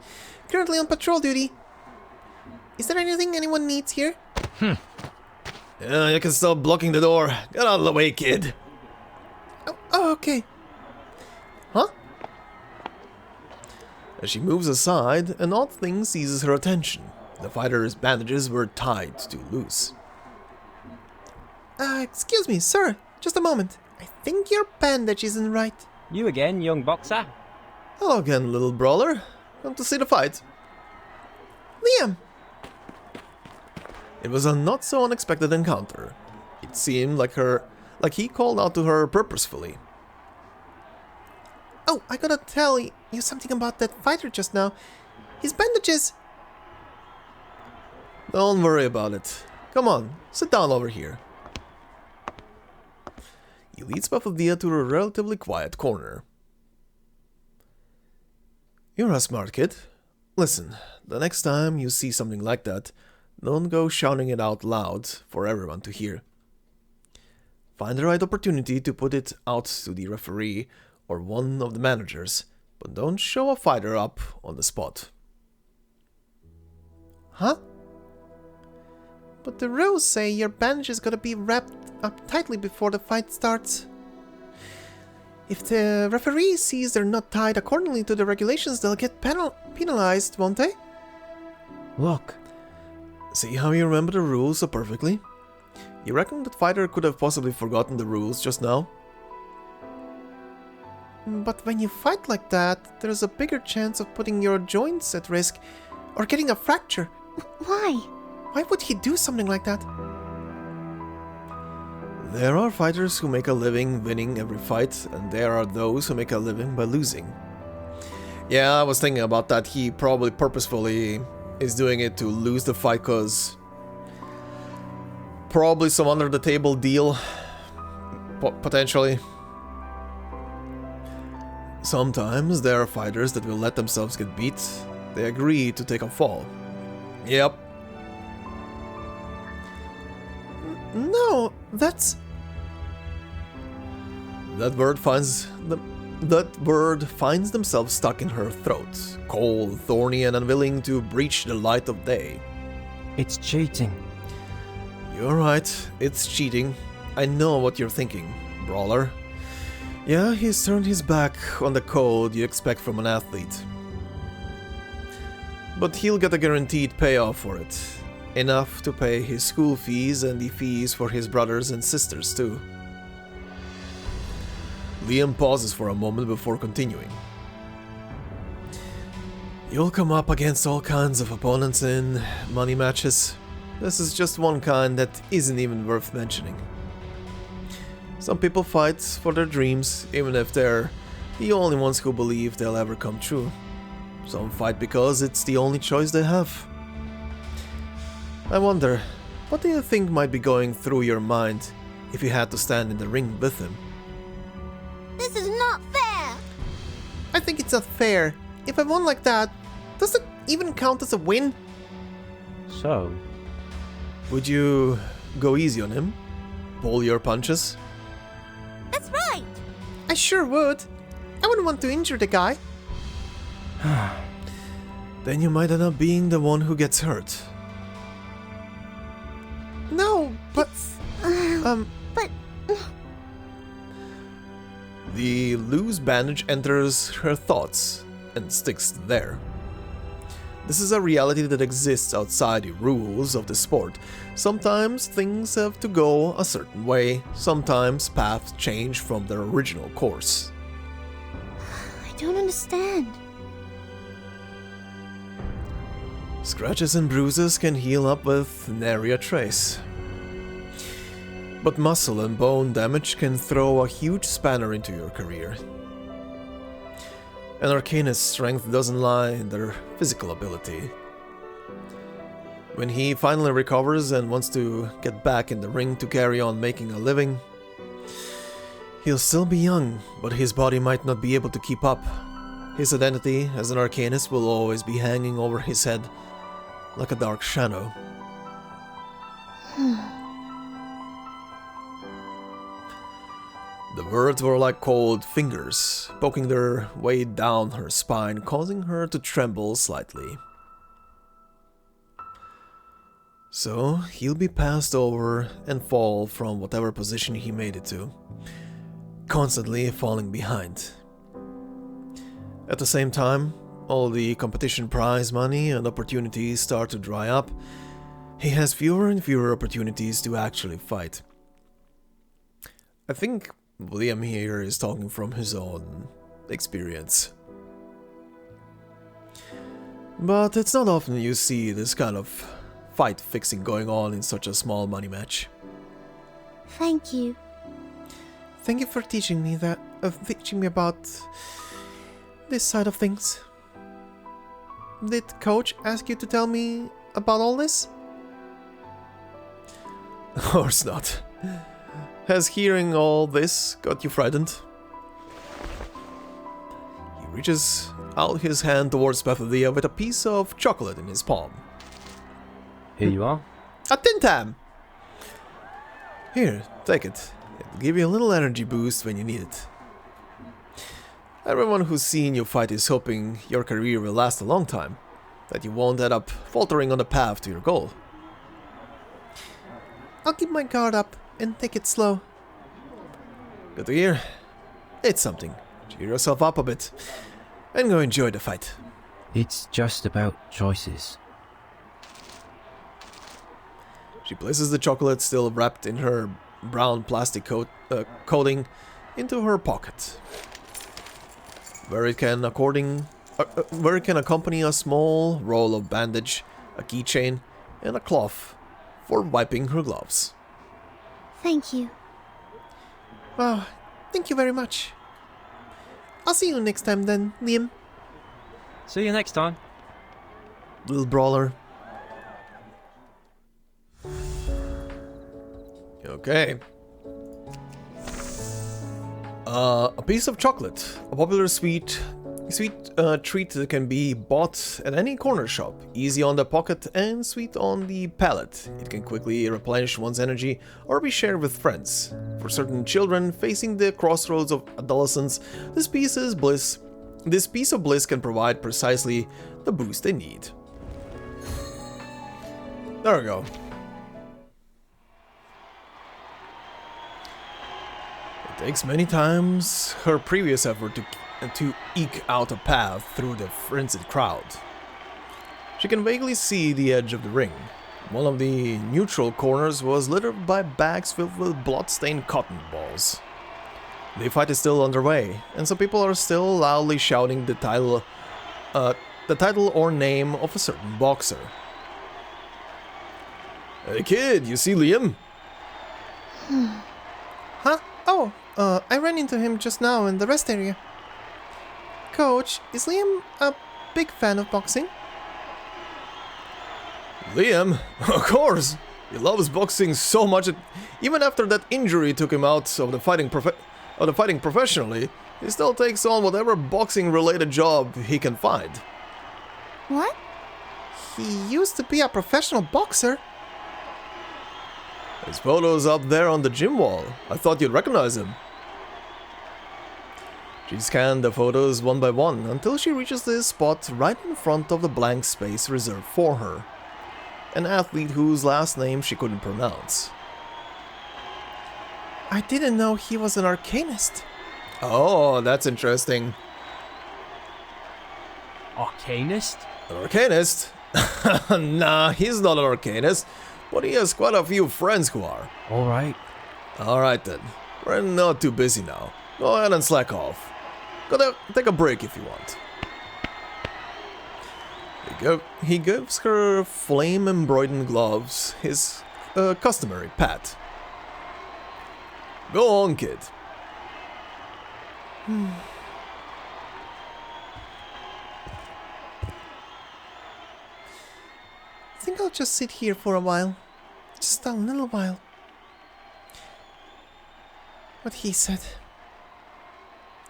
Currently on patrol duty. Is there anything anyone needs here? Yeah, you can stop blocking the door. Get out of the way, kid. Oh, okay. Huh? As she moves aside, an odd thing seizes her attention. The fighter's bandages were tied too loose. Excuse me, sir. Just a moment. I think your bandage isn't right. You again, young boxer? Hello again, little brawler. Come to see the fight. Liam! It was a not so unexpected encounter. It seemed like he called out to her purposefully. Oh, I gotta tell you something about that fighter just now. His bandages... Don't worry about it. Come on, sit down over here. He leads Spathodea to a relatively quiet corner. You're a smart kid. Listen, the next time you see something like that, don't go shouting it out loud for everyone to hear. Find the right opportunity to put it out to the referee or one of the managers, but don't show a fighter up on the spot. Huh? But the rules say your bandages gotta be wrapped up tightly before the fight starts. If the referee sees they're not tied accordingly to the regulations, they'll get penalized, won't they? Look. See how you remember the rules so perfectly? You reckon that fighter could have possibly forgotten the rules just now? But when you fight like that, there's a bigger chance of putting your joints at risk or getting a fracture. Why? Why would he do something like that? There are fighters who make a living winning every fight, and there are those who make a living by losing. Yeah, I was thinking about that. He probably purposefully is doing it to lose the fight, cause probably some under the table deal, potentially. Sometimes there are fighters that will let themselves get beat. They agree to take a fall. Yep. No, that's... That word finds themselves stuck in her throat, cold, thorny, and unwilling to breach the light of day. It's cheating. You're right, it's cheating. I know what you're thinking, brawler. Yeah, he's turned his back on the code you expect from an athlete. But he'll get a guaranteed payoff for it. Enough to pay his school fees and the fees for his brothers and sisters too. Liam pauses for a moment before continuing. You'll come up against all kinds of opponents in money matches. This is just one kind that isn't even worth mentioning. Some people fight for their dreams, even if they're the only ones who believe they'll ever come true. Some fight because it's the only choice they have. I wonder, what do you think might be going through your mind if you had to stand in the ring with him? This is not fair! I think it's not fair. If I won like that, does it even count as a win? So, Would you go easy on him? Pull your punches? That's right! I sure would. I wouldn't want to injure the guy. Then you might end up being the one who gets hurt. No, but... But... The loose bandage enters her thoughts and sticks there. This is a reality that exists outside the rules of the sport. Sometimes things have to go a certain way, sometimes paths change from their original course. I don't understand. Scratches and bruises can heal up with nary a trace. But muscle and bone damage can throw a huge spanner into your career. An Arcanist's strength doesn't lie in their physical ability. When he finally recovers and wants to get back in the ring to carry on making a living, he'll still be young, but his body might not be able to keep up. His identity as an Arcanist will always be hanging over his head like a dark shadow. The words were like cold fingers, poking their way down her spine, causing her to tremble slightly. So, he'll be passed over and fall from whatever position he made it to, constantly falling behind. At the same time, all the competition prize money and opportunities start to dry up. He has fewer and fewer opportunities to actually fight. I think Liam here is talking from his own experience. But it's not often you see this kind of fight fixing going on in such a small money match. Thank you. Thank you for teaching me that, teaching me about this side of things. Did Coach ask you to tell me about all this? Of course not. Has hearing all this got you frightened? He reaches out his hand towards Spathodea with a piece of chocolate in his palm. Here you are. A Tin Tam! Here, take it. It'll give you a little energy boost when you need it. Everyone who's seen you fight is hoping your career will last a long time, that you won't end up faltering on the path to your goal. I'll keep my guard up and take it slow. Good to hear. It's something. Cheer yourself up a bit and go enjoy the fight. It's just about choices. She places the chocolate, still wrapped in her brown plastic coating, into her pocket, where it can accompany a small roll of bandage, a keychain, and a cloth for wiping her gloves. Thank you. Wow, thank you very much. I'll see you next time then, Liam. See you next time. Little brawler. Okay. A piece of chocolate, a popular sweet treat that can be bought at any corner shop, easy on the pocket and sweet on the palate. It can quickly replenish one's energy or be shared with friends. For certain children facing the crossroads of adolescence, this piece of bliss can provide precisely the boost they need. There we go. It takes many times her previous effort to eke out a path through the frenzied crowd. She can vaguely see the edge of the ring. One of the neutral corners was littered by bags filled with blood-stained cotton balls. The fight is still underway, and some people are still loudly shouting the title or name of a certain boxer. Hey kid, you see Liam? Huh? Oh, I ran into him just now in the rest area. Coach, is Liam a big fan of boxing? Liam? Of course! He loves boxing so much that even after that injury took him out of the fighting professionally, he still takes on whatever boxing-related job he can find. What? He used to be a professional boxer. His photo's up there on the gym wall. I thought you'd recognize him. She scanned the photos one by one until she reaches the spot right in front of the blank space reserved for her. An athlete whose last name she couldn't pronounce. I didn't know he was an Arcanist. Oh, that's interesting. Arcanist? An Arcanist? Nah, he's not an Arcanist, but he has quite a few friends who are. Alright. Alright then, we're not too busy now. Go ahead and slack off. Gotta take a break if you want. He gives her flame-embroidered gloves, his customary pat. Go on, kid. I think I'll just sit here for a while. Just a little while. What he said.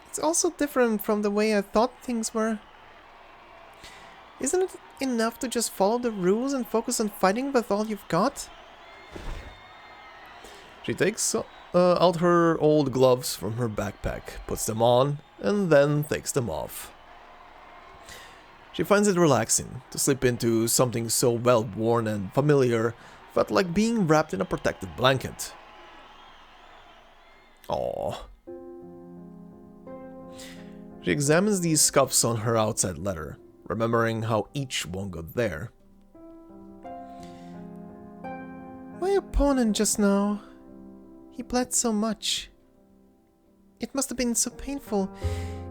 It's also different from the way I thought things were. Isn't it enough to just follow the rules and focus on fighting with all you've got? She takes out her old gloves from her backpack, puts them on, and then takes them off. She finds it relaxing to slip into something so well worn and familiar, felt like being wrapped in a protective blanket. Aww. She examines these scuffs on her outside leather, remembering how each one got there. My opponent just now, he bled so much. It must have been so painful.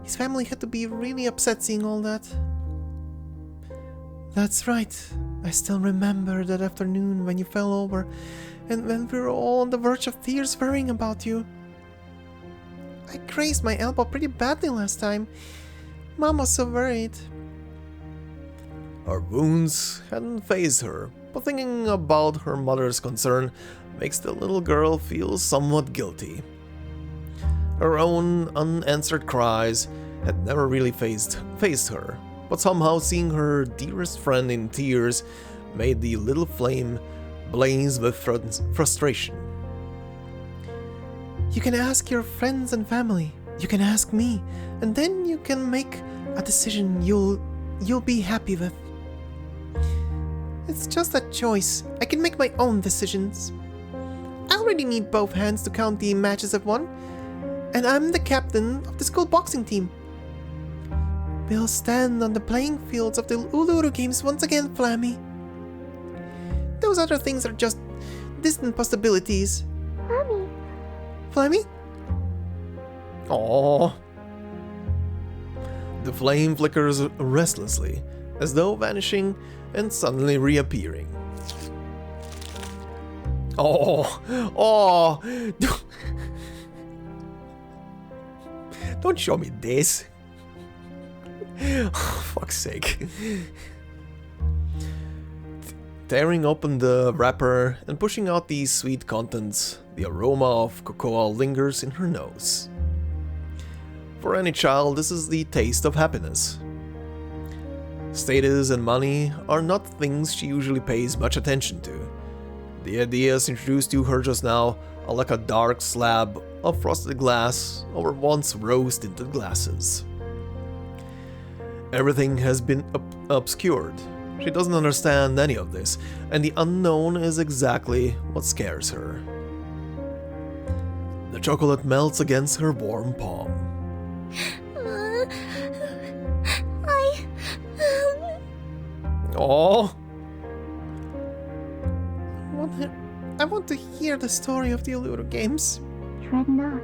His family had to be really upset seeing all that. That's right. I still remember that afternoon when you fell over and when we were all on the verge of tears worrying about you. I grazed my elbow pretty badly last time. Mom was so worried. Her wounds hadn't fazed her, but thinking about her mother's concern makes the little girl feel somewhat guilty. Her own unanswered cries had never really fazed her, but somehow seeing her dearest friend in tears made the little flame blaze with frustration. You can ask your friends and family. You can ask me, and then you can make a decision you'll be happy with. It's just a choice. I can make my own decisions. I already need both hands to count the matches I've won, and I'm the captain of the school boxing team. We'll stand on the playing fields of the Uluru Games once again, Flammy. Those other things are just distant possibilities. Mommy. Flammy? Aww. The flame flickers restlessly, as though vanishing and suddenly reappearing. Oh, don't show me this. Fuck's sake. Tearing open the wrapper and pushing out the sweet contents, the aroma of cocoa lingers in her nose. For any child, this is the taste of happiness. Status and money are not things she usually pays much attention to. The ideas introduced to her just now are like a dark slab of frosted glass over once rose-tinted glasses. Everything has been obscured. She doesn't understand any of this, and the unknown is exactly what scares her. The chocolate melts against her warm palm. Aww. I want to hear the story of the Uluru Games. Dread not.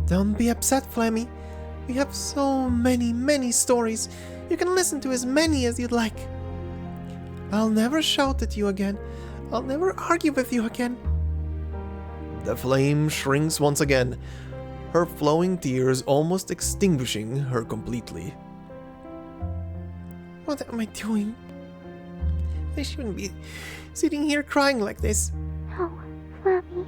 Don't be upset, Flammy. We have so many stories. You can listen to as many as you'd like. I'll never shout at you again. I'll never argue with you again. The flame shrinks once again, her flowing tears almost extinguishing her completely. What am I doing? I shouldn't be sitting here crying like this. No, Flammy.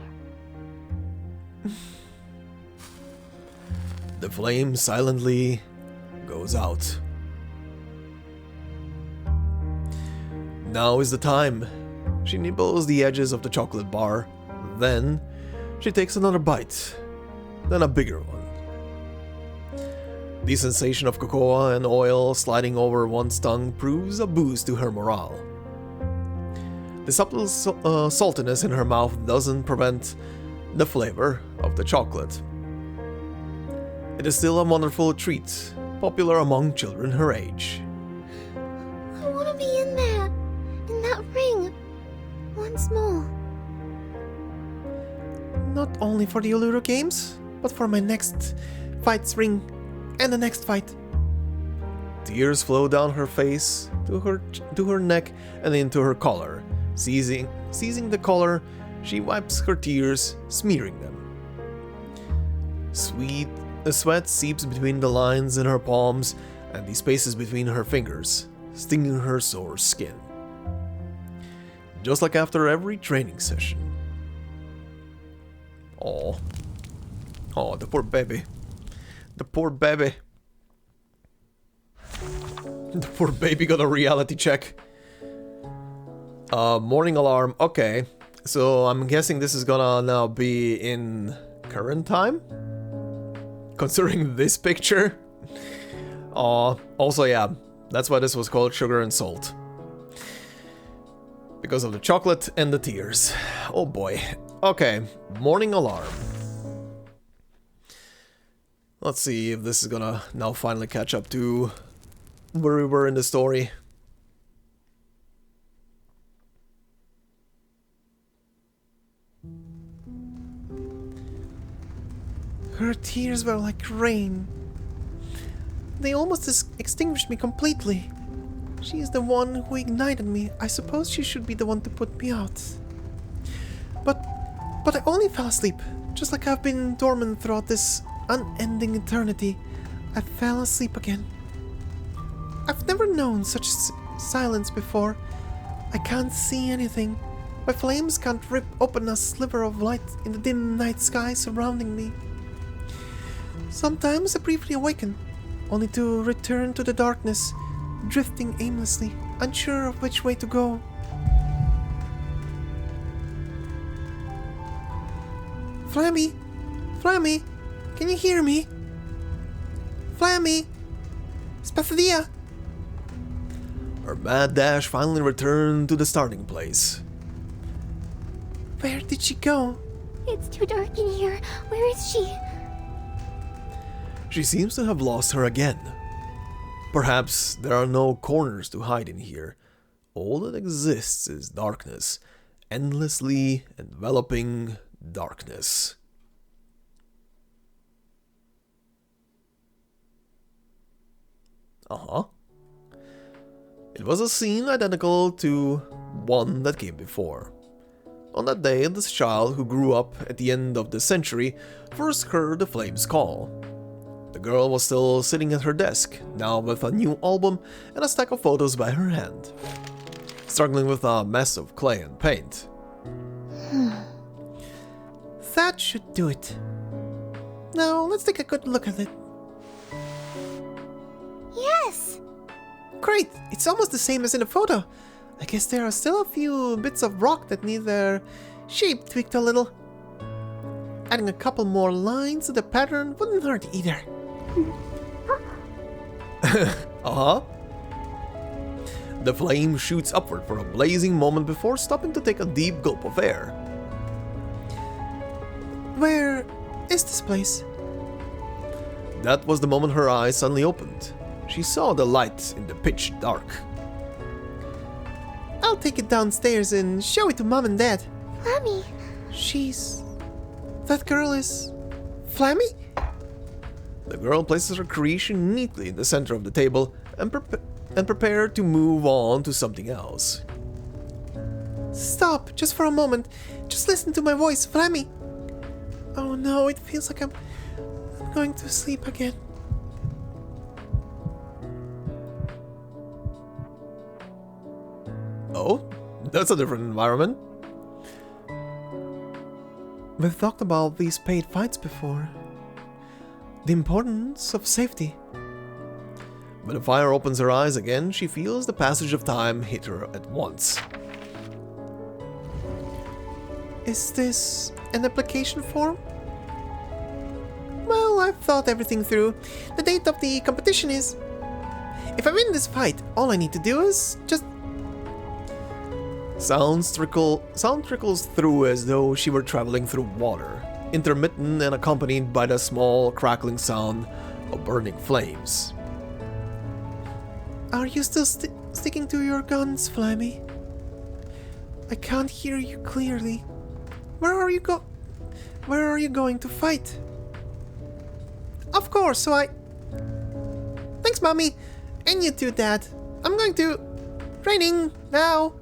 The flame silently goes out. Now is the time. She nibbles the edges of the chocolate bar, Then she takes another bite, then a bigger one. The sensation of cocoa and oil sliding over one's tongue proves a boost to her morale. The subtle saltiness in her mouth doesn't prevent the flavor of the chocolate. It is still a wonderful treat, popular among children her age. I want to be in there, in that ring, once more. Not only for the Uluru Games, but for my next fight's ring, and the next fight. Tears flow down her face, to her neck, and into her collar. Seizing the collar, she wipes her tears, smearing them. Sweat seeps between the lines in her palms and the spaces between her fingers, stinging her sore skin. Just like after every training session. Oh, the poor baby. The poor baby. The poor baby got a reality check. Morning alarm. Okay, so I'm guessing this is gonna now be in current time? Considering this picture. Also, yeah, that's why this was called Sugar and Salt. Because of the chocolate and the tears. Oh boy. Okay, morning alarm. Let's see if this is gonna now finally catch up to where we were in the story. Her tears were like rain. They almost extinguished me completely. She is the one who ignited me. I suppose she should be the one to put me out. But I only fell asleep, just like I've been dormant throughout this unending eternity. I fell asleep again. I've never known such silence before. I can't see anything. My flames can't rip open a sliver of light in the dim night sky surrounding me. Sometimes I briefly awaken, only to return to the darkness, drifting aimlessly, unsure of which way to go. Flammy! Flammy! Can you hear me? Flammy! Spathodea! Her mad dash finally returned to the starting place. Where did she go? It's too dark in here. Where is she? She seems to have lost her again. Perhaps there are no corners to hide in here. All that exists is darkness. Endlessly enveloping darkness. It was a scene identical to one that came before. On that day, this child who grew up at the end of the century first heard the flames call. The girl was still sitting at her desk, now with a new album and a stack of photos by her hand, struggling with a mess of clay and paint. That should do it. Now, let's take a good look at it. Yes! Great! It's almost the same as in the photo. I guess there are still a few bits of rock that need their shape tweaked a little. Adding a couple more lines to the pattern wouldn't hurt either. The flame shoots upward for a blazing moment before stopping to take a deep gulp of air. Where is this place? That was the moment her eyes suddenly opened. She saw the light in the pitch dark. I'll take it downstairs and show it to Mom and Dad. Flammy! That girl is... Flammy? The girl places her creation neatly in the center of the table and prepared to move on to something else. Stop, just for a moment. Just listen to my voice, Flammy. Oh no, it feels like I'm going to sleep again. Oh, that's a different environment. We've talked about these paid fights before. The importance of safety. When the fire opens her eyes again, she feels the passage of time hit her at once. Is this an application form? Well, I've thought everything through. The date of the competition is... If I win this fight, all I need to do is just... Sound trickles through as though she were traveling through water, intermittent and accompanied by the small crackling sound of burning flames. Are you still sticking to your guns, Flammy? I can't hear you clearly. Where are you going to fight? Of course, so I... Thanks, Mommy. And you too, Dad. I'm going to... Training, now.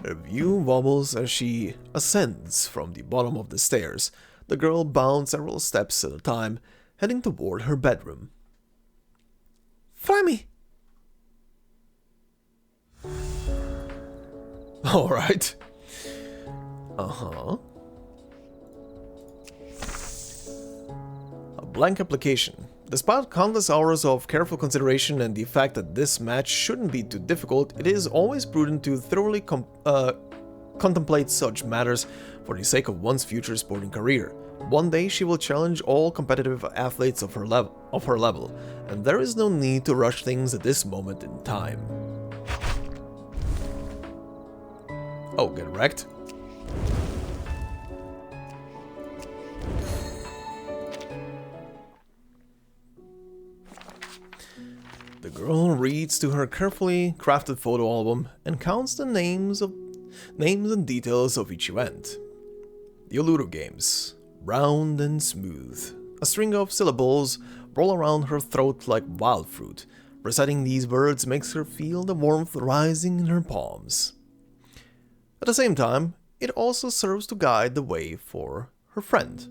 Her view wobbles as she ascends from the bottom of the stairs. The girl bounds several steps at a time, heading toward her bedroom. Flammy! Alright. Uh-huh. A blank application. Despite countless hours of careful consideration and the fact that this match shouldn't be too difficult, it is always prudent to thoroughly contemplate such matters for the sake of one's future sporting career. One day she will challenge all competitive athletes of her level, and there is no need to rush things at this moment in time. Oh, get wrecked. The girl reads to her carefully crafted photo album and counts the names and details of each event. The Uluru Games, round and smooth. A string of syllables roll around her throat like wild fruit. Reciting these words makes her feel the warmth rising in her palms. At the same time, it also serves to guide the way for her friend.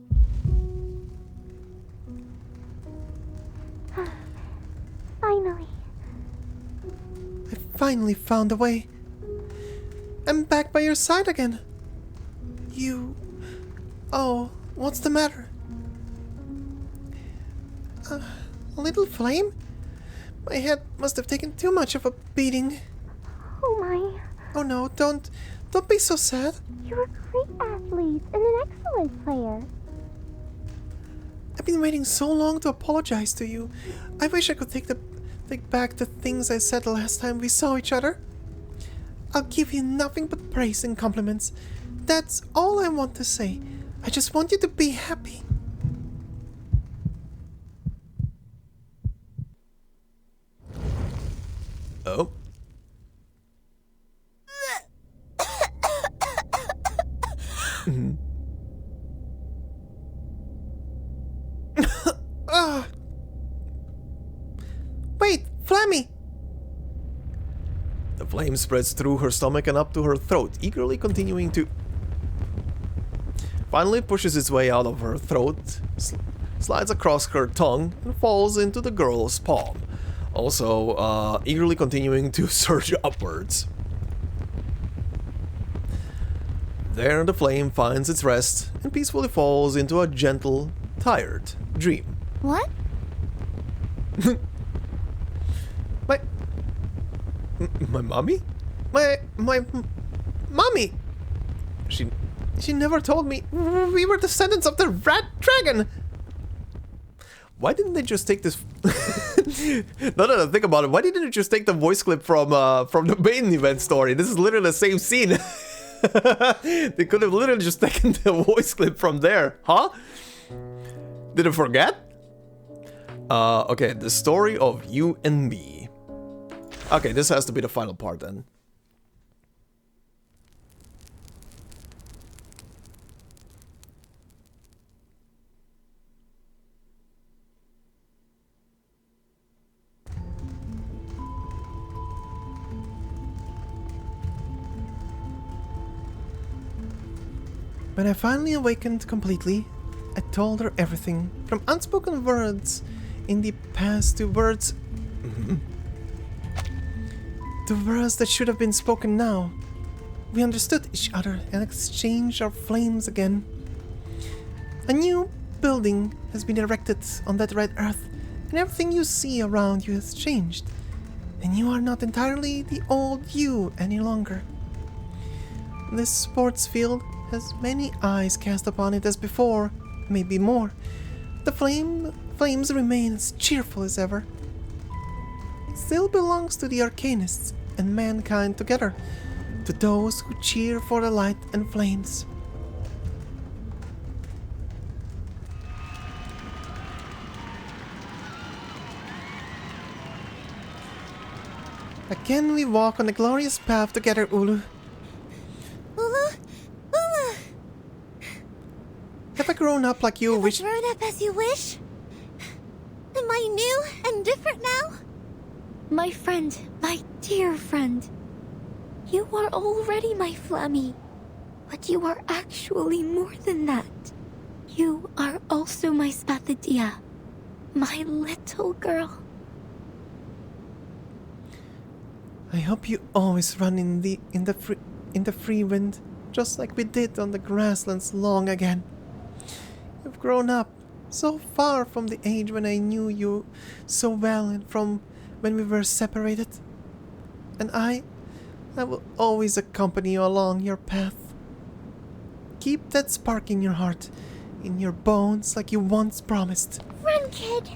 Finally. I finally found a way. I'm back by your side again. You... Oh, what's the matter? A little flame? My head must have taken too much of a beating. Oh my. Oh no, don't be so sad. You're a great athlete and an excellent player. I've been waiting so long to apologize to you. I wish I could take back the things I said the last time we saw each other. I'll give you nothing but praise and compliments. That's all I want to say. I just want you to be happy. Oh. Wait, Flammy! The flame spreads through her stomach and up to her throat, eagerly continuing to... Finally it pushes its way out of her throat, slides across her tongue, and falls into the girl's palm. Also, eagerly continuing to surge upwards. There the flame finds its rest and peacefully falls into a gentle, tired dream. What? My mommy? My mommy! She never told me we were descendants of the rat dragon! Why didn't they just take this... Now that I think about it, why didn't they just take the voice clip from the main event story? This is literally the same scene. They could have literally just taken the voice clip from there. Huh? Did I forget? Okay, the story of you and me. Okay, this has to be the final part then. When I finally awakened completely, I told her everything, from unspoken words in the past to words... to words that should have been spoken now. We understood each other and exchanged our flames again. A new building has been erected on that red earth, and everything you see around you has changed. And you are not entirely the old you any longer. This sports field has many eyes cast upon it as before, maybe more. The flames remain as cheerful as ever. It still belongs to the Arcanists and mankind together, to those who cheer for the light and flames. Again we walk on the glorious path together, Ulu. Ulu? Ulu! Have I grown up like you wish? Grown up as you wish? Am I new and different now? My friend, my dear friend. You are already my Flammy. But you are actually more than that. You are also my Spathodea. My little girl. I hope you always run in the free wind, just like we did on the grasslands long again. You've grown up so far from the age when I knew you so well and from when we were separated. And I will always accompany you along your path. Keep that spark in your heart, in your bones like you once promised. Run, kid.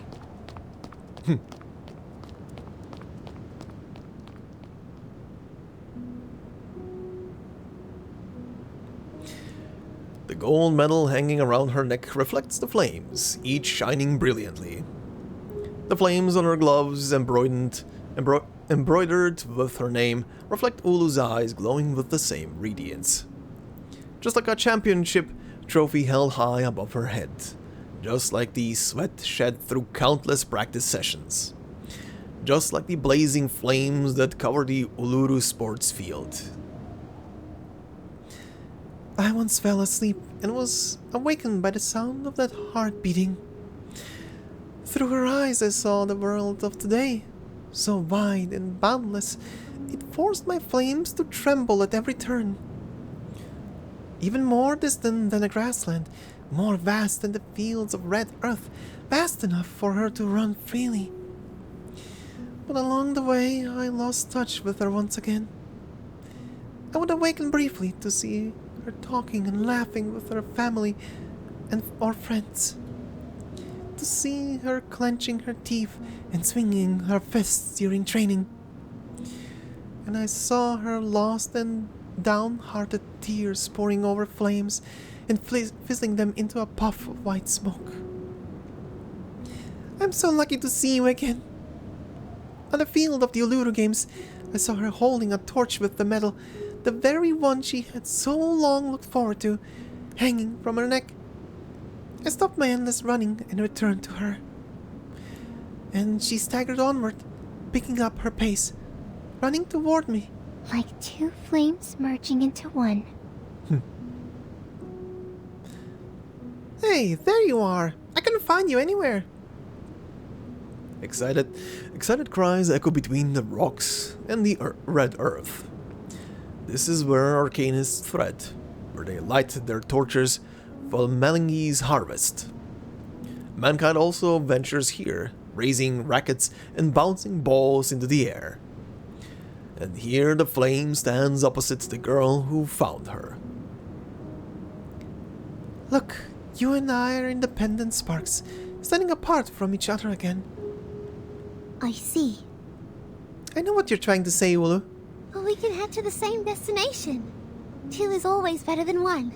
The gold medal hanging around her neck reflects the flames, each shining brilliantly. The flames on her gloves, embroidered with her name, reflect Ulu's eyes glowing with the same radiance. Just like a championship trophy held high above her head. Just like the sweat shed through countless practice sessions. Just like the blazing flames that cover the Uluru sports field. I once fell asleep and was awakened by the sound of that heart beating. Through her eyes I saw the world of today, so wide and boundless, it forced my flames to tremble at every turn. Even more distant than a grassland, more vast than the fields of red earth, vast enough for her to run freely. But along the way I lost touch with her once again. I would awaken briefly to see her talking and laughing with her family and or friends. To see her clenching her teeth and swinging her fists during training. And I saw her lost and downhearted tears pouring over flames and fizzling them into a puff of white smoke. I'm so lucky to see you again. On the field of the Uluru Games, I saw her holding a torch with the medal, the very one she had so long looked forward to, hanging from her neck. I stopped my endless running and returned to her. And she staggered onward, picking up her pace, running toward me. Like two flames merging into one. Hey, there you are! I couldn't find you anywhere. Excited cries echo between the rocks and the red earth. This is where Arcanists thread, where they light their torches for Melange's harvest. Mankind also ventures here, raising rackets and bouncing balls into the air. And here the flame stands opposite the girl who found her. Look, you and I are independent sparks, standing apart from each other again. I see. I know what you're trying to say, Ulu. But we can head to the same destination. Two is always better than one.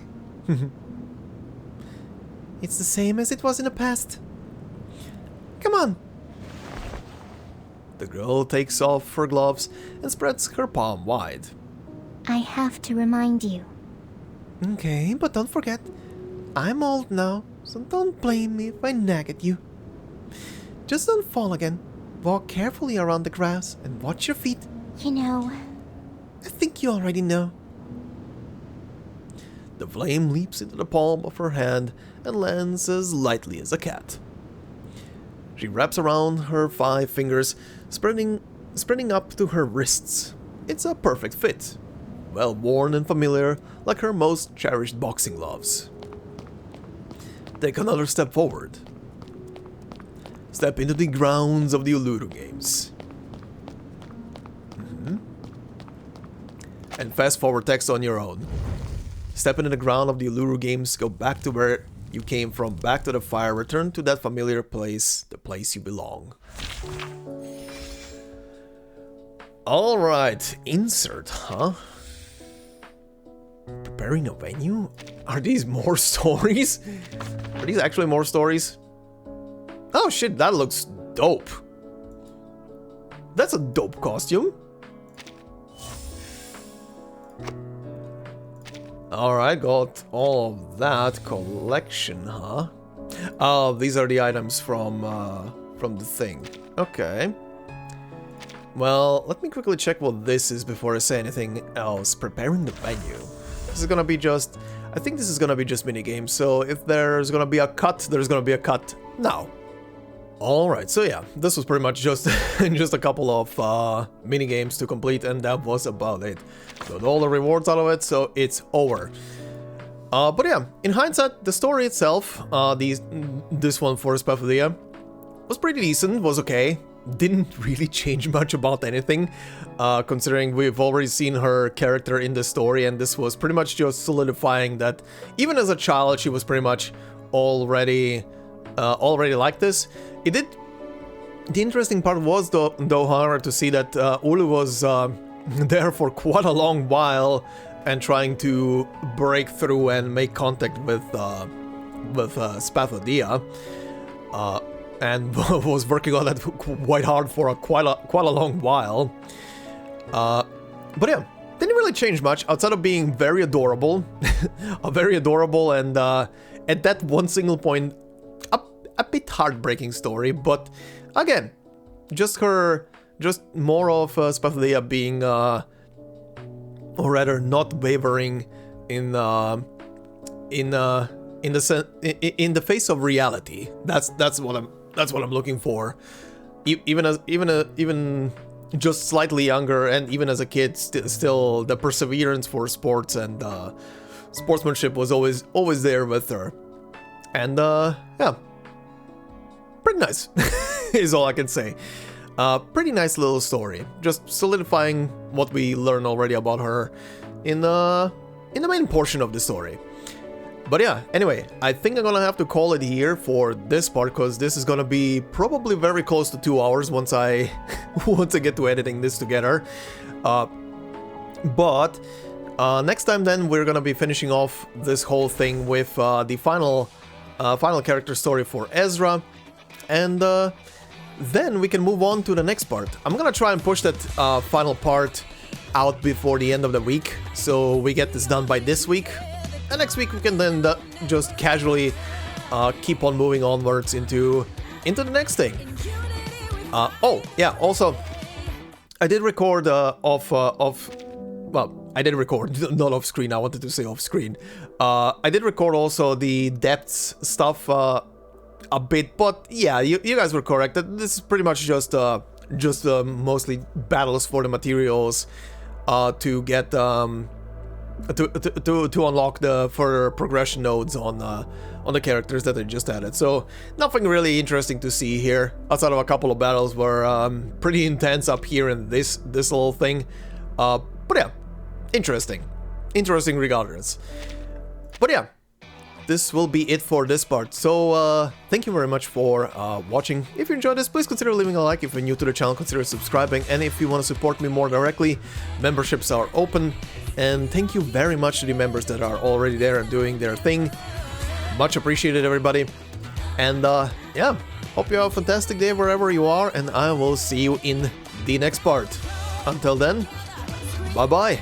It's the same as it was in the past. Come on! The girl takes off her gloves and spreads her palm wide. I have to remind you. Okay, but don't forget, I'm old now, so don't blame me if I nag at you. Just don't fall again. Walk carefully around the grass and watch your feet. You know... I think you already know. The flame leaps into the palm of her hand and lands as lightly as a cat. She wraps around her 5 fingers, spreading up to her wrists. It's a perfect fit, well worn and familiar, like her most cherished boxing gloves. Take another step forward. Step into the grounds of the Uluru Games. And fast forward text on your own. Step into the ground of the Uluru games, go back to where you came from, back to the fire, return to that familiar place, the place you belong. Alright, insert, huh? Preparing a venue? Are these more stories? Are these actually more stories? Oh shit, that looks dope. That's a dope costume. Alright, got all of that. Collection, huh? Oh, these are the items from the thing. Okay. Well, let me quickly check what this is before I say anything else. Preparing the venue. This is gonna be just... I think this is gonna be just minigames, so if there's gonna be a cut, there's gonna be a cut now. Alright, so yeah, this was pretty much just just a couple of minigames to complete, and that was about it. Got all the rewards out of it, so it's over. But yeah, in hindsight, the story itself, this one for Spathodea, was pretty decent, was okay. Didn't really change much about anything, considering we've already seen her character in the story, and this was pretty much just solidifying that even as a child she was pretty much already like this. It did. The interesting part was though however, to see that Ulu was there for quite a long while and trying to break through and make contact with Spathodea. And was working on that quite hard for quite a long while. But yeah, didn't really change much outside of being very adorable, very adorable, and at that one single point, a bit heartbreaking story. But again, just more of Spathodea being, or rather, not wavering in the face of reality. That's what I'm looking for. Even just slightly younger, and even as a kid, still the perseverance for sports and sportsmanship was always there with her. And yeah, pretty nice is all I can say. Pretty nice little story, just solidifying what we learned already about her in the main portion of the story. But yeah, anyway, I think I'm gonna have to call it here for this part, because this is gonna be probably very close to 2 hours once I get to editing this together. But next time then we're gonna be finishing off this whole thing with the final character story for Ezra, and then we can move on to the next part. I'm gonna try and push that final part out before the end of the week, so we get this done by this week. And next week we can then just casually keep on moving onwards into the next thing. Oh yeah, also I did record well, I did record, not off screen. I wanted to say off screen. I did record also the depths stuff a bit, but yeah, you guys were correct. This is pretty much just mostly battles for the materials to get to unlock the further progression nodes on the characters that I just added. So nothing really interesting to see here, outside of a couple of battles were pretty intense up here in this little thing. But yeah, interesting regardless. But yeah, this will be it for this part. So thank you very much for watching. If you enjoyed this, please consider leaving a like. If you're new to the channel, consider subscribing. And if you want to support me more directly, memberships are open. And thank you very much to the members that are already there and doing their thing. Much appreciated, everybody. And yeah, hope you have a fantastic day wherever you are, and I will see you in the next part. Until then, bye bye.